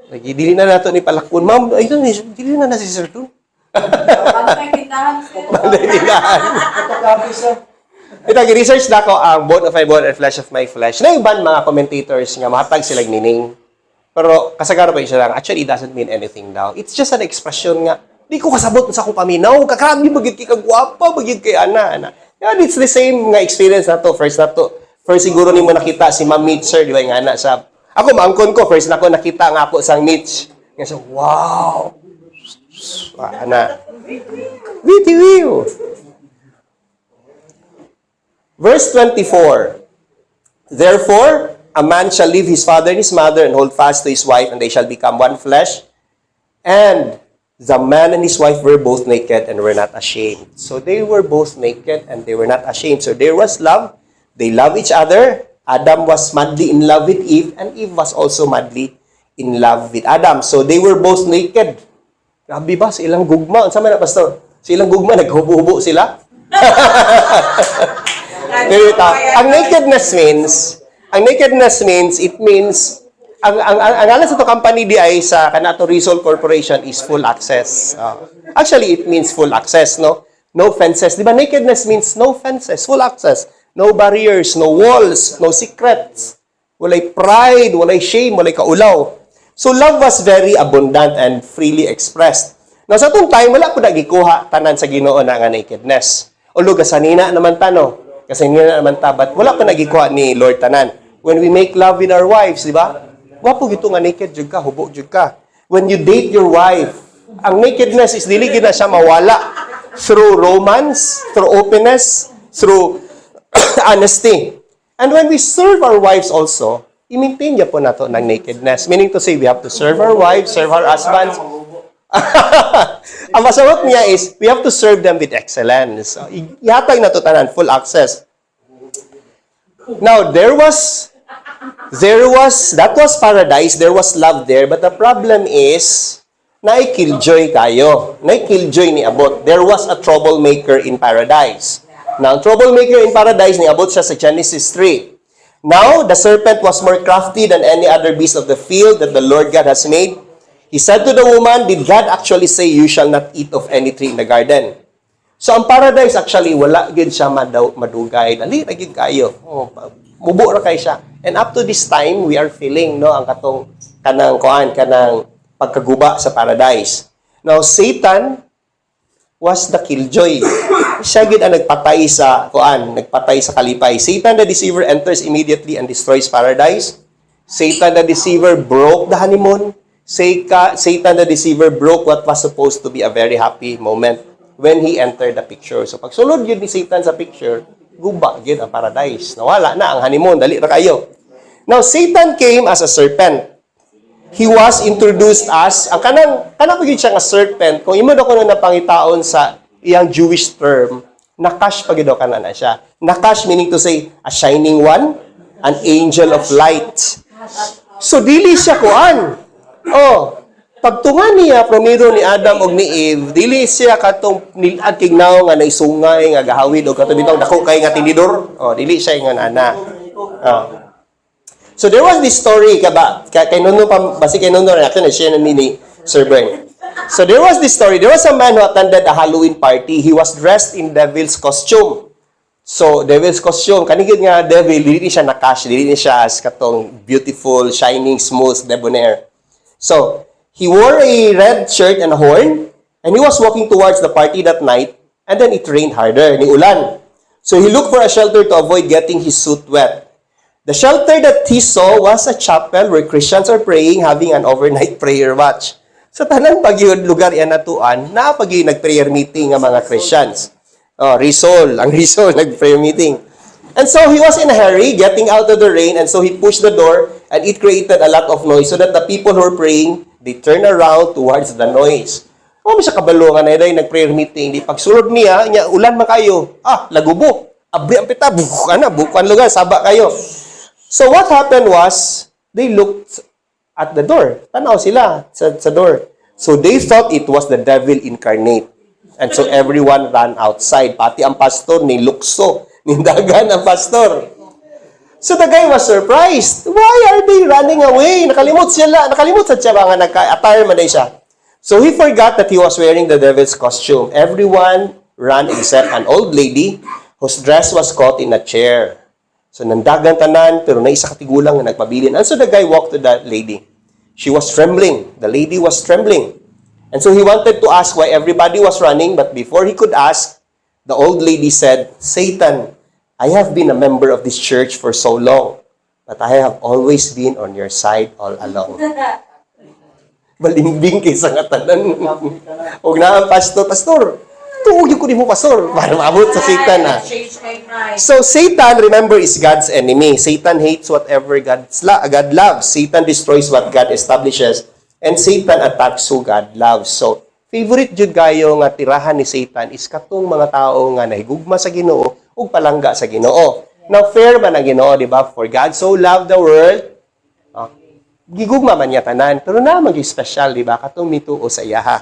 Lagi, dili na nato ni palakon. Ma'am, ayun, dili na si Sir Don. Pantay tindahan sir. Ito copy siya. Ito, research na ko ang bone of my bone and flesh of my flesh. Na iban mga commentators nga mahatag silang meaning. Pero kasagaran pa siya lang, actually, it doesn't mean anything daw. It's just an expression nga, di ko kasabot sa akong paminaw, kakrabi, bagid kay kagwapa, bagid kay ana. Yan, it's the same nga experience na to. First siguro ni mo nakita si Ma'am Mitch, sir, di ba, yung ana sa... Ako, maangkon ko, first na ko nakita nga po sang Mitch. Nga siya, wow! Ana. Witty-wee! Verse 24. Therefore, a man shall leave his father and his mother and hold fast to his wife, and they shall become one flesh. And the man and his wife were both naked and were not ashamed. So they were both naked and they were not ashamed. So there was love. They love each other. Adam was madly in love with Eve, and Eve was also madly in love with Adam. So they were both naked. Grabe ba? Sa ilang gugma. Saan man na, Pastor? Sa ilang gugma, naghubo-hubo sila? Ang nakedness means, it means, ang alam sa to company di ay sa kanato Rizal Corporation is full access. Actually, it means full access, no? No fences. Di ba nakedness means no fences, full access. No barriers, no walls, no secrets. Walay pride, walay shame, walay kaulaw. So love was very abundant and freely expressed. Now sa itong time, wala po nagikuha tanan sa Ginoo na nga nakedness. Although kasanina naman tano, kasi hindi na naman tabat, wala pa nagikuha ni Lord tanan. When we make love with our wives, di ba? Wapo gito nga naked jud ka, hubo jud ka. When you date your wife, ang nakedness is dili gid na siya mawala through romance, through openness, through honesty. And when we serve our wives also, i-maintain niya po nato ng nakedness. Meaning to say, we have to serve our wives, serve our husbands. Ang masarap niya is, we have to serve them with excellence. So, ihatag na to tanan, full access. Now, that was paradise, there was love there, but the problem is, naikilljoy kayo. Naikilljoy ni abot. There was a troublemaker in paradise. Now, troublemaker in paradise, ni abot siya sa Genesis 3. Now, the serpent was more crafty than any other beast of the field that the Lord God has made. He said to the woman, did God actually say, you shall not eat of any tree in the garden? So, ang paradise actually, wala gid siya madugay. Dali, nagig kayo. Mubo ra kay siya. And up to this time, we are feeling, no, ang kanang pagkaguba sa paradise. Now, Satan was the killjoy. Siya gid ang nagpatay sa kalipay. Satan the deceiver enters immediately and destroys paradise. Satan the deceiver broke the honeymoon. Satan the deceiver broke what was supposed to be a very happy moment when he entered the picture. So pag sulod yun ni Satan sa picture, guba yun ang paradise. Nawala na ang honeymoon. Dali ra kayo. Now, Satan came as a serpent. He was introduced as, ang kanang pagin siya nga serpent, kung imo daw ko na napangitaon sa iyang Jewish term, nakash pagin daw ka na siya. Nakash meaning to say, a shining one, an angel of light. So, dili siya kuan. Pagtungan niya promiro ni Adam og ni Eve, dili siya katong nilad kignaw nga naisungay nga gahawid og katong bitaw dako kay nga tinidor. Oh, dili siya nga ana. Oh. So there was this story kay nuno pa basi kay nuno reaction na siya ni Sir Bern. So there was this story. There was a man who attended a Halloween party. He was dressed in devil's costume. So devil's costume kanigid nga devil dili siya nakash, dili siya as katong beautiful, shining, smooth, debonair. So he wore a red shirt and a horn, and he was walking towards the party that night, and then it rained harder, ni ulan. So he looked for a shelter to avoid getting his suit wet. The shelter that he saw was a chapel where Christians are praying, having an overnight prayer watch. Sa tanan pagyud lugar yan natuan, na pagyud nag-prayer meeting ang mga Christians. Oh, Rizal, ang Rizal nag-prayer meeting. And so he was in a hurry, getting out of the rain, and so he pushed the door, and it created a lot of noise so that the people who were praying, they turned around towards the noise. O, siya kabalo nga na yun, nag-prayer meeting. Di pagsulod niya, ulan man kayo. Lagubo. Abri ang pita, bukan lugar, saba kayo. So what happened was, they looked at the door. Tanaw sila sa door. So they thought it was the devil incarnate. And so everyone ran outside. Pati ang pastor, nilukso. Nindagan ang pastor. So the guy was surprised. Why are they running away? Nakalimot sa siya nga naka-attire man siya. So he forgot that he was wearing the devil's costume. Everyone ran except an old lady whose dress was caught in a chair. So nandagan tanan, pero naisa katigulang nga nagpabilin. And so the guy walked to that lady. She was trembling. The lady was trembling. And so he wanted to ask why everybody was running, but before he could ask, the old lady said, Satan, I have been a member of this church for so long, but I have always been on your side all along. Balimbing kaysa nga tanan. Huwag na ang pastor, tuog yung kunin mo, pastor, para maabot sa Satan. Change my mind. So Satan, remember, is God's enemy. Satan hates whatever God loves. Satan destroys what God establishes. And Satan attacks who God loves. So, favorite jud kayo nga tirahan ni Satan is katong mga tao nga nahigugma sa Ginoo ug palangga sa Ginoo. Now, fair ba na Ginoo, di ba? For God so loved the world, gigugma man niya tanan, pero na mag-special, di ba? Katong mituo sa iyaha.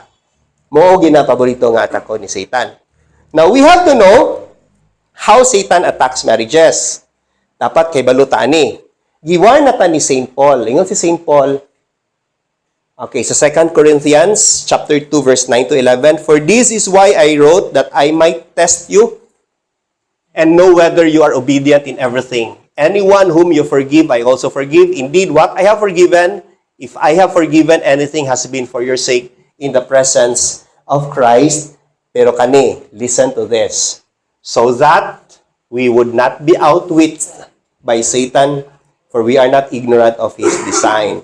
Mo ginapaborito nga atako ni Satan. Now, we have to know how Satan attacks marriages. Dapat kay balutaan ni. Giwarn na ta ni St. Paul. Ingon si St. Paul, okay, so 2 Corinthians chapter 2 verse 9 to 11, for this is why I wrote that I might test you and know whether you are obedient in everything. Anyone whom you forgive, I also forgive. Indeed, what I have forgiven, if I have forgiven anything, has been for your sake in the presence of Christ. Pero kani, listen to this. So that we would not be outwitted by Satan, for we are not ignorant of his design.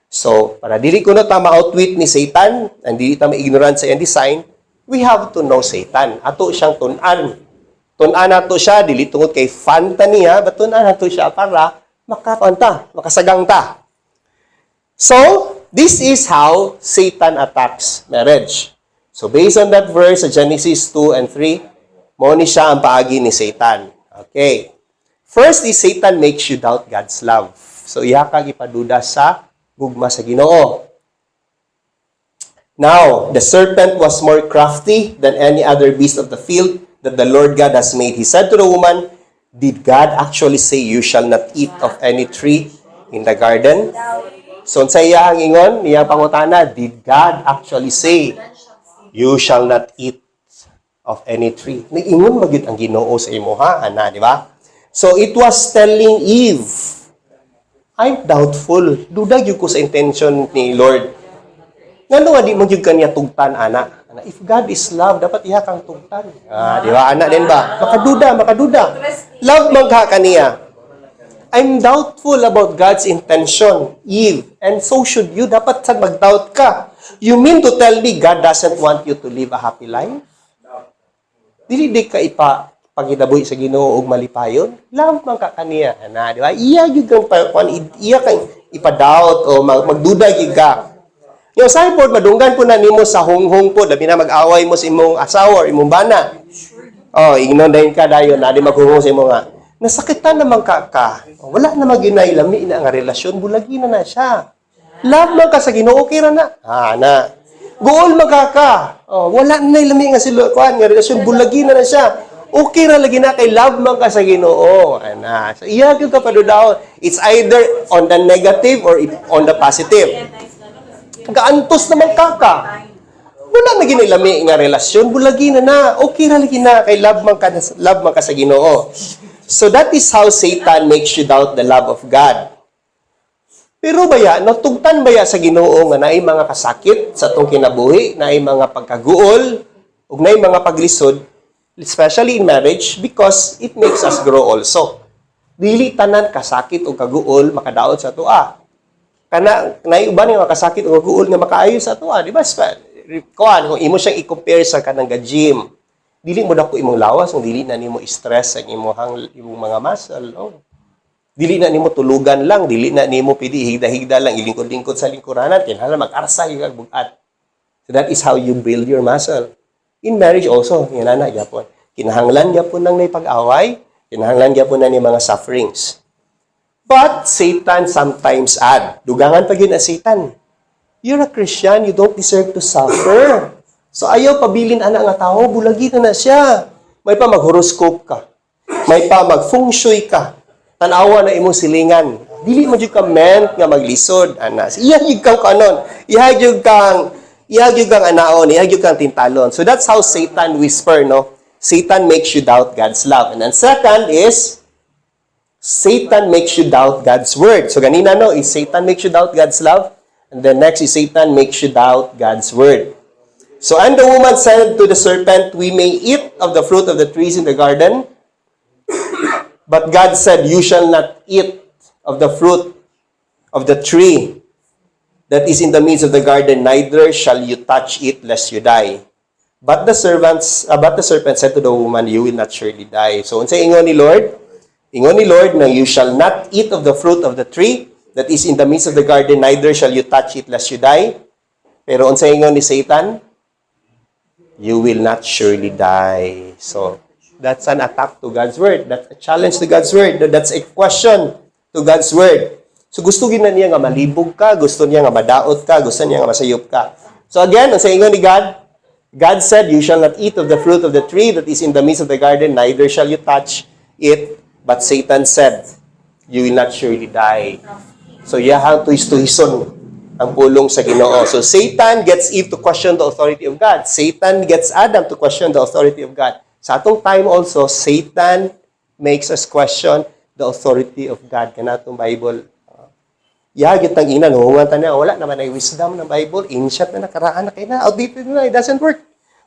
So, para dili ko na ta ma-outwit ni Satan, and dili ta ma-ignorant sa iyang design, we have to know Satan. Ato siyang tun-an. Tun-an nato siya, dili tungod kay fan ta niya, but tun-an nato siya para makasagang ta. So, this is how Satan attacks marriage. So, based on that verse sa Genesis 2 and 3, mo ni siya ang paagi ni Satan. Okay. First is Satan makes you doubt God's love. So, iya kang ipaduda sa gugma sa Ginoo. Now, the serpent was more crafty than any other beast of the field that the Lord God has made. He said to the woman, did God actually say you shall not eat of any tree in the garden? So, sa iya ang ingon, iya pangutana, did God actually say you shall not eat of any tree? Nag-ingon magid ang Ginoo sa imuha, ana, di ba? So, it was telling Eve, I'm doubtful. Dudag yun ko sa intention ni Lord. Nga nga di magyug kaniya tugtan, ana. If God is love, dapat iya kang tugtan. Di ba, ana din ba? Makaduda. Love magha kaniya. I'm doubtful about God's intention, Eve. And so should you. Dapat sad mag-doubt ka. You mean to tell me God doesn't want you to live a happy life? Dili di ka paghidaboy sa Ginoo og malipayon, love man ka kaniya, ana, di ba? Iya gyud kang iya kang ipa-doubt o magduda gyud ka. Yung sideboard madunggan po na nimo sa hunghong po, labi na mag-away mo sa imong asawa or imong bana. Oh, ignon dayon ka dayon, na di maghunghong sa imo nga. Nasakitan naman ka. Wala na maginay lami na nga relasyon, bulagi na siya. Love man ka sa Ginoo, okay ra na. Na. Gool magkaka. Oh, wala na ilami nga sila kuan nga relasyon, bulagi na siya. Okay ra lagi na kay love man ka sa Ginoo. Ana. So iya gyud ka padudaon. It's either on the negative or on the positive. Gaantos naman kaka. Wala na ginilami nga relasyon, bulagi na. Okay ra lagi na kay love man ka sa Ginoo. So that is how Satan makes you doubt the love of God. Pero baya, natugtan baya sa Ginoo nga naay mga kasakit sa atong kinabuhi, naay mga pagkaguol, ug naay mga paglisod, especially in marriage, because it makes us grow also. Dili tanan kasakit o kaguol makadaot sa atoa. Kana naay uban nga kasakit o kaguol nga makaayo sa atoa, di ba? Kuan, kung imo siyang i-compare sa kanang gym, dili mo dako imong lawas, kung dili na nimo stress ang imong mga muscle. Oh. Dili na nimo tulugan lang, dili na nimo pidi higda-higda lang ilingkod-lingkod sa lingkuranan, kinahanglan mag-arsa yung bugat. So that is how you build your muscle. In marriage also, yan na gyapon. Kinahanglan gyapon nang may pag-away, kinahanglan gyapon na ni mga sufferings. But Satan sometimes add. Dugangan pa gyud na Satan. You're a Christian, you don't deserve to suffer. So ayaw pabilin ana nga tao, bulagi na siya. May pa mag-horoscope ka. May pa mag-feng shui ka. Tanawa na imong silingan. Dili mo jud ka meant nga maglisod ana. Iya jud kang kanon. Iya jud kang anaon, iya jud kang tintalon. So that's how Satan whisper, no? Satan makes you doubt God's love. And then second is Satan makes you doubt God's word. So ganina no, is Satan makes you doubt God's love. And then next is Satan makes you doubt God's word. So, and the woman said to the serpent, we may eat of the fruit of the trees in the garden, but God said, you shall not eat of the fruit of the tree that is in the midst of the garden, neither shall you touch it, lest you die. But the serpent said to the woman, you will not surely die. So, unsay ingon ni Lord? Ingon ni Lord na you shall not eat of the fruit of the tree that is in the midst of the garden, neither shall you touch it, lest you die. Pero unsay ingon ni Satan? You will not surely die. So, that's an attack to God's word. That's a challenge to God's word. That's a question to God's word. So, gusto gina niya nga malibog ka, gusto niya nga madaot ka, gusto niya nga masayop ka. So, again, ang ingon ni God, God said, you shall not eat of the fruit of the tree that is in the midst of the garden, neither shall you touch it. But Satan said, you will not surely die. So, yahang tuhistuhison ang pulong sa Ginoo. So, Satan gets Eve to question the authority of God. Satan gets Adam to question the authority of God. Sa atong time also, Satan makes us question the authority of God. Kanatong Bible. Yagit ang ina, hungan niya, wala naman ay wisdom ng Bible. Ancient na nakaraan na kayo na. Outdated na. It doesn't work.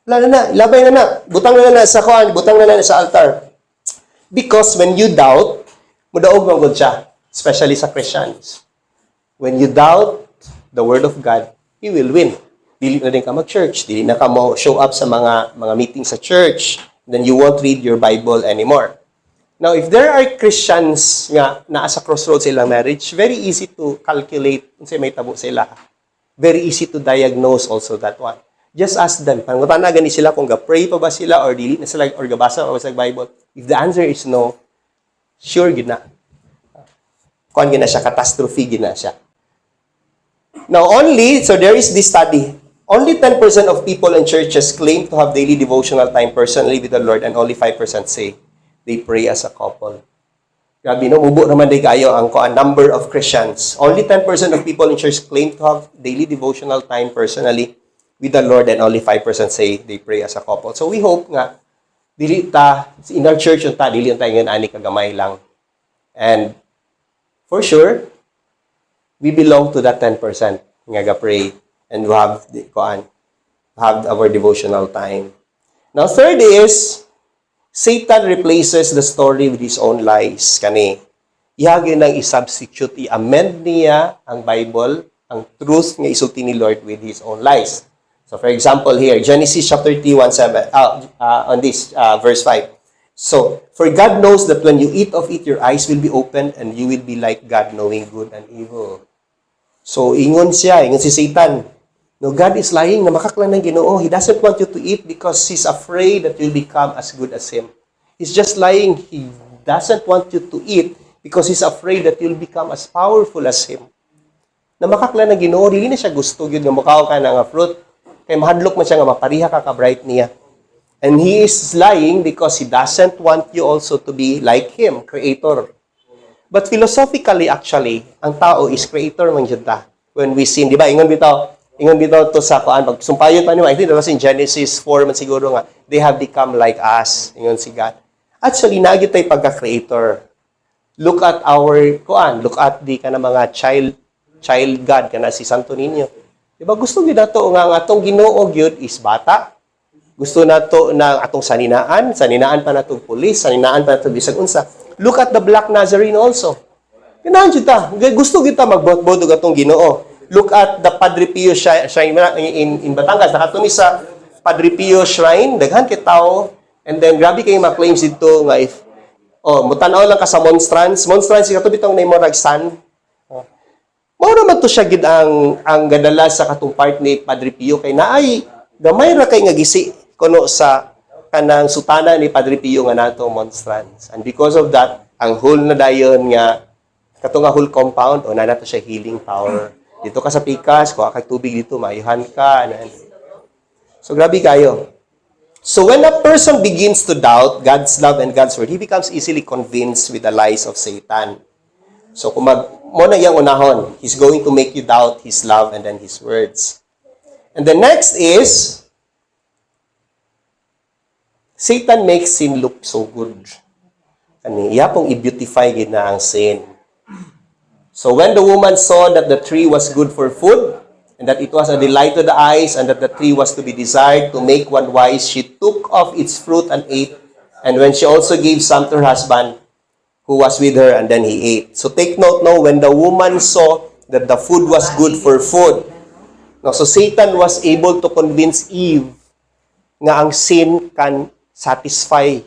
Wala na. Labay na. Butang na sa kuan. Butang na sa altar. Because when you doubt, mudaog manggod siya. Especially sa Christians. When you doubt the Word of God, you will win. Dili na din ka mag-church. Dili na ka mo show up sa mga meetings sa church. Then you won't read your Bible anymore. Now, if there are Christians nga naa sa crossroads sa ilang marriage, very easy to calculate unsay may tabo sila. Very easy to diagnose also that one. Just ask them. Pangutan na gani sila kung ga-pray pa ba sila or dili na sila or gabasa pa ba sa Bible. If the answer is no, sure gid na. Kuan gina siya, catastrophe gina siya. Now, so there is this study. Only 10% of people in churches claim to have daily devotional time personally with the Lord and only 5% say they pray as a couple. Grabe, no? Mubo naman day kayo ang number of Christians. Only 10% of people in church claim to have daily devotional time personally with the Lord and only 5% say they pray as a couple. So we hope nga, dili ta, in our church yung ta, dili yung tayo ani kagamay lang. And for sure, we belong to that 10% nga ga-pray and we have our devotional time. Now, third is, Satan replaces the story with his own lies. Kani, ihagin nang i-substitute, i-amend niya ang Bible, ang truth nga isulti ni Lord with his own lies. So, for example here, Genesis chapter 31:7, on this, verse 5. So, for God knows that when you eat of it, your eyes will be opened and you will be like God, knowing good and evil. So, ingon si Satan. No, God is lying na makaklan ng Ginoo. He doesn't want you to eat because He's afraid that you'll become as good as Him. He's just lying. He doesn't want you to eat because He's afraid that you'll become as powerful as Him. na makakla na Ginoo, dili na siya gusto gyud nga mukaw ka na nga fruit. Kay mahadlok man siya nga mapariha ka ka-bright niya. And he is lying because he doesn't want you also to be like him, creator. But philosophically, actually, ang tao is creator man jud ta. When we sin, di ba? Ingon bitaw to sa kuan pag sumpayon pa niyo, I think that was in Genesis 4 man siguro nga, they have become like us. Ingon si God. Actually, naagi tay pagka-creator. Look at our kuan, look at the kana mga child God kana si Santo Niño. Di ba gusto gyud nato nga ang atong Ginoo gyud is bata. Gusto nato na atong saninaan pa natong pulis, saninaan pa natong bisag unsa. Look at the Black Nazarene also. Kinahan jud ta. Gusto gyud ta magbot-bot og atong Ginoo. Look at the Padre Pio Shrine in Batangas. Nakatumi sa Padre Pio Shrine, daghan kay tao. And then grabe kay ma-claims dito nga if mutanaw lang ka sa monstrance. Monstrance katubi tong name mo ragsan. Mao naman to siya gid ang gadala sa katong part ni Padre Pio kay naay gamay ra kay nga gisi kuno sa kanang sutana ni Padre Pio nga nato monstrance. And because of that, ang whole na dayon nga katong nga whole compound na nato siya healing power. Dito ka sa Pikas, kuha kay tubig dito, maayuhan ka. So grabe kayo. So when a person begins to doubt God's love and God's word, he becomes easily convinced with the lies of Satan. So kung mo na iyang unahon, he's going to make you doubt his love and then his words. And the next is, Satan makes sin look so good. Iya pong i-beautify gid na ang sin. So when the woman saw that the tree was good for food, and that it was a delight to the eyes, and that the tree was to be desired to make one wise, she took of its fruit and ate. And when she also gave some to her husband, who was with her, and then he ate. So take note now, when the woman saw that the food was good for food, now, so Satan was able to convince Eve nga ang sin can satisfy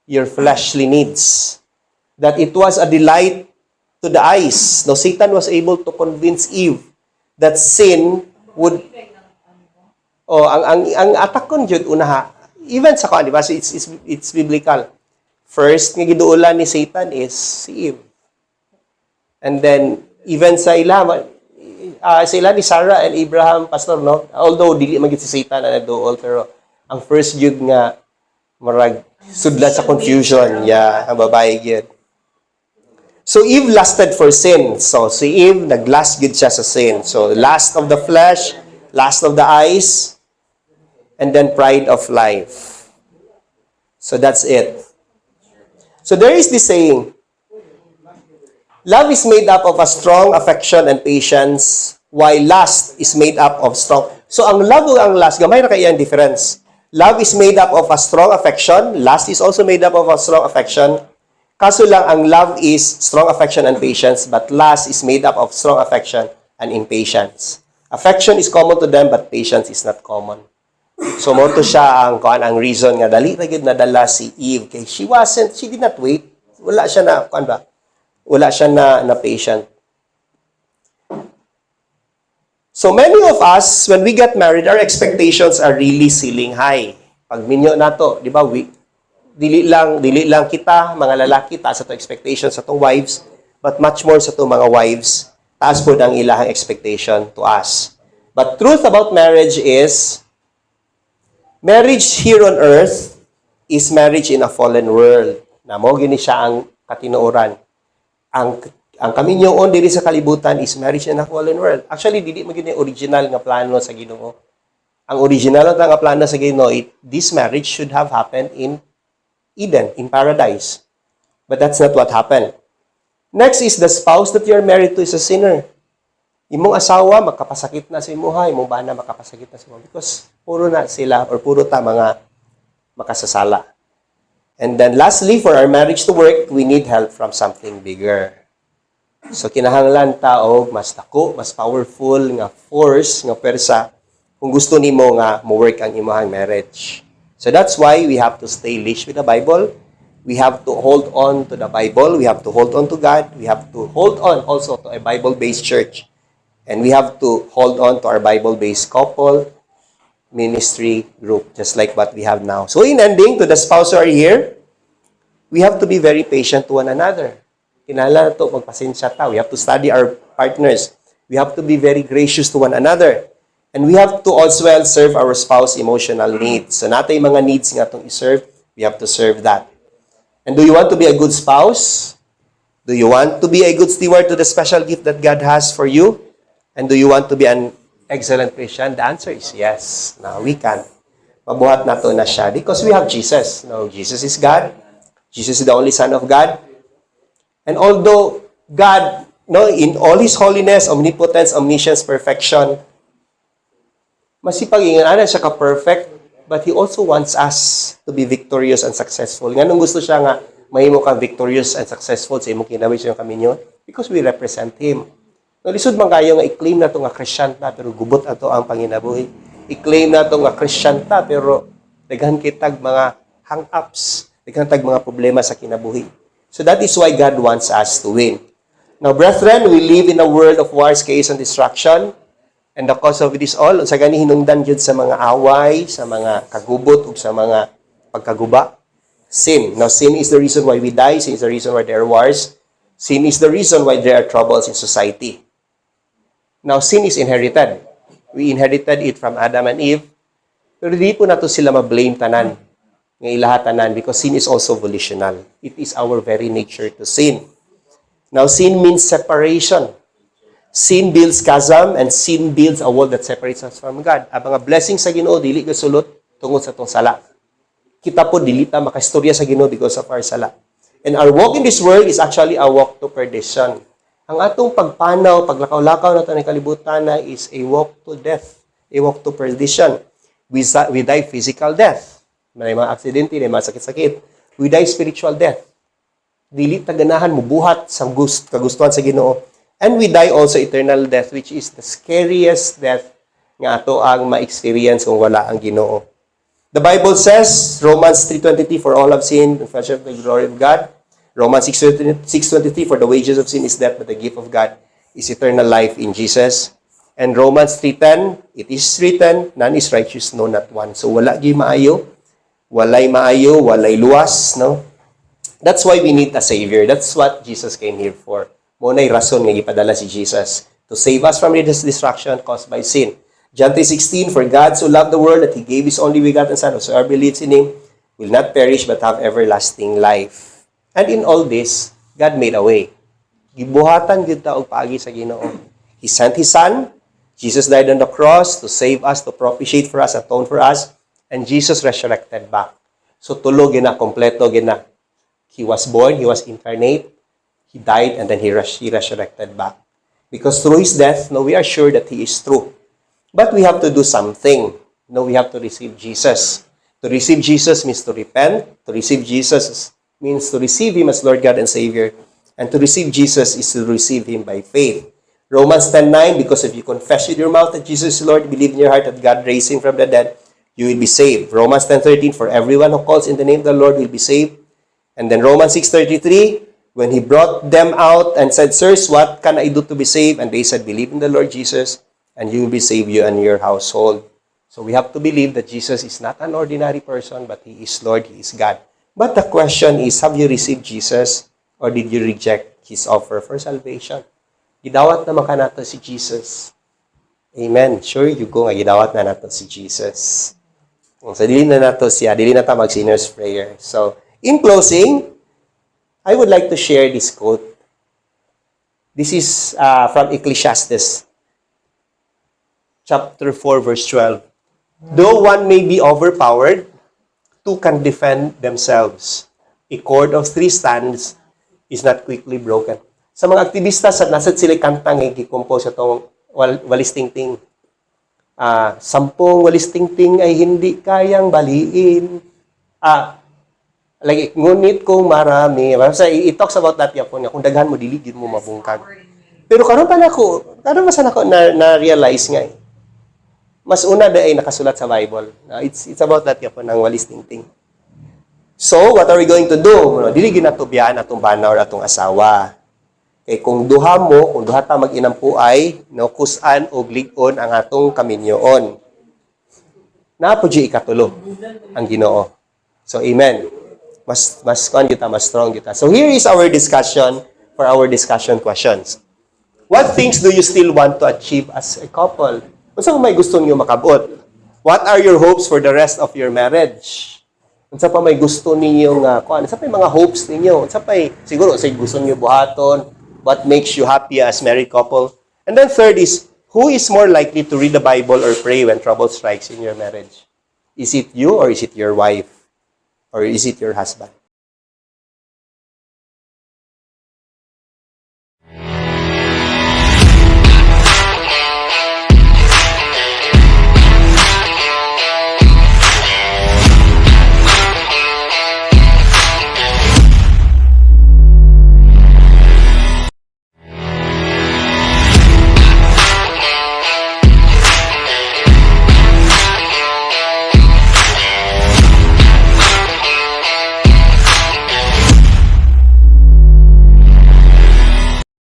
your fleshly needs. That it was a delight to the eyes. Now, Satan was able to convince Eve that sin would ang atakon jud unaha. Even sa kuan, di ba? So it's biblical. First nga giduulan ni Satan is si Eve. And then even sa ila ni Sarah and Abraham, pastor, no? Although dili man gid si Satan na nagduol, pero ang first jud nga marag sudlat sa confusion, ang babae gyud. So Eve lusted for sin. So si Eve naglust gid siya sa sin. So lust of the flesh, lust of the eyes, and then pride of life. So that's it. So there is this saying, love is made up of a strong affection and patience, while lust is made up of strong. So ang love ug ang lust, gamay ra kay ang difference. Love is made up of a strong affection, lust is also made up of a strong affection. Kaso lang ang love is strong affection and patience, but lust is made up of strong affection and impatience. Affection is common to them, but patience is not common. So mo to siya ang reason nga dali ra gyud nadala si Eve kay she did not wait. Wala siya na patient. So many of us when we get married, our expectations are really ceiling high. Pag minyo nato, di ba? Dili lang kita mga lalaki taas sa to expectations sa tong wives, but much more sa to mga wives taas pud ang ilahang expectation to us. But truth about marriage is marriage here on earth is marriage in a fallen world. Na mo gini siya ang katinuoran. Ang kaminyoon diri sa kalibutan is marriage in a fallen world. Actually, dili magini original nga plano sa Ginoo. Ang original nga plano sa Ginoo, this marriage should have happened in Eden, in paradise. But that's not what happened. Next is the spouse that you're married to is a sinner. Imong asawa, makapasakit na sa imuha, imong bana, makapasakit na sa imuha. Because puro na sila, or puro ta mga makasasala. And then lastly, for our marriage to work, we need help from something bigger. So kinahanglan ta og mas dako, mas powerful nga force, nga persa, kung gusto nimo nga mo-work ang imong marriage. So that's why we have to stay leash with the Bible. We have to hold on to the Bible. We have to hold on to God. We have to hold on also to a Bible-based church. And we have to hold on to our Bible-based couple ministry group, just like what we have now. So in ending, to the spouse who are here, we have to be very patient to one another. Kinahanglan to magpasensya ta. We have to study our partners. We have to be very gracious to one another. And we have to also well serve our spouse emotional needs. So natay mga needs nga itong iserve, we have to serve that. And do you want to be a good spouse? Do you want to be a good steward to the special gift that God has for you? And do you want to be an excellent Christian? The answer is yes. Now, we can. Mabuhat nato na siya because we have Jesus. No, Jesus is God. Jesus is the only Son of God. And although God, no, in all His holiness, omnipotence, omniscience, perfection, masipag-ingana siya ka-perfect, but He also wants us to be victorious and successful. Nga nung gusto siya nga, mahimo ka victorious and successful sa imong kinabuhi sa kami niyo because we represent Him. No, lisod man kayo nga i-claim na ito nga Christian ta, pero gubot ato ang panginabuhi. I-claim na ito nga Christian ta, pero daghan kitag mga hang-ups, daghan tag mga problema sa kinabuhi. So that is why God wants us to win. Now, brethren, we live in a world of wars, chaos, and destruction. And the cause of this all, sa gani hinungdan yun sa mga away, sa mga kagubot, ug sa mga pagkaguba. Sin. Now, sin is the reason why we die. Sin is the reason why there are wars. Sin is the reason why there are troubles in society. Now, sin is inherited. We inherited it from Adam and Eve. Pero di po nato sila ma-blame tanan. Nga ilaha tanan because sin is also volitional. It is our very nature to sin. Now, sin means separation. Sin builds chasm and sin builds a wall that separates us from God. Ang mga blessings sa Ginoo dili gasulot tungod sa tong sala. Kita po dili ta makastorya sa Ginoo because of our sala. And our walk in this world is actually a walk to perdition. Ang atong pagpanaw, paglakaw-lakaw nato ni kalibutan na is a walk to death, a walk to perdition. We die physical death. May mga aksidente, may mga sakit-sakit. We die spiritual death. Dili ta ganahan mo buhat sa kagustuhan sa Ginoo. And we die also eternal death, which is the scariest death nga ato ang ma-experience kung wala ang Ginoo. The Bible says, Romans 3:23, for all have sinned and fell short of the glory of God. Romans 6:23, for the wages of sin is death, but the gift of God is eternal life in Jesus. And Romans 3:10, it is written, none is righteous, no, not one. So wala gi maayo, walay luwas, no? That's why we need a Savior. That's what Jesus came here for. Muna'y rason nga gipadala si Jesus to save us from this destruction caused by sin. John 3:16, for God so loved the world that He gave His only begotten Son, whosoever believes in Him will not perish but have everlasting life. And in all this, God made a way. Gibuhatan gyud ta og paagi sa Ginoo. He sent His Son. Jesus died on the cross to save us, to propitiate for us, atone for us, and Jesus resurrected back. So tulo gina, kompleto gina. He was born, He was incarnate, He died, and then He resurrected back. Because through His death, now we are sure that He is true. But we have to do something. Now we have to receive Jesus. To receive Jesus means to repent. To receive Jesus means to receive Him as Lord God and Savior. And to receive Jesus is to receive Him by faith. Romans 10:9, because if you confess with your mouth that Jesus is Lord, believe in your heart that God raised Him from the dead, you will be saved. Romans 10:13, for everyone who calls in the name of the Lord will be saved. And then Romans 6:33, when He brought them out and said, sirs, what can I do to be saved? And they said, believe in the Lord Jesus, and you will be saved, you and your household. So we have to believe that Jesus is not an ordinary person, but He is Lord, He is God. But the question is, have you received Jesus, or did you reject His offer for salvation? Gidawat naman ka nato si Jesus. Amen. Sure you go nga, gidawat na nato si Jesus. So, dili na nato siya, dili na ta mag-sinner's prayer. So, in closing, I would like to share this quote. This is from Ecclesiastes, chapter 4, verse 12. Though one may be overpowered, two can defend themselves. A cord of three strands is not quickly broken. Sa mga aktivista, nasad sila kantang i-compose itong walis tingting. 10 walis tingting ay hindi kayang baliin. Ngunit kung marami, it talks about that yapon, kung daghan mo, diligid mo mabungkag. Pero karon mas ako na-realize nga mas una da ay nakasulat sa Bible. It's about that yapon, ang walis tingting. So, what are we going to do? Dili ginatubyan atong bana or atong asawa. Kung duha ta mag-inampuay, kusan o lig-on ang atong kaminyoon. Napudyo ikatulo ang Ginoo. So, amen. Mas strong kita. So, here is our discussion for our discussion questions. What things do you still want to achieve as a couple? Unsa may gusto niyo makabot? What are your hopes for the rest of your marriage? Unsa pa may gusto ninyong kuan? Unsa pa may mga hopes ninyo? Unsa pa siguro sa gusto niyo buhaton? What makes you happy as married couple? And then third is, who is more likely to read the Bible or pray when trouble strikes in your marriage? Is it you or is it your wife? Or is it your husband?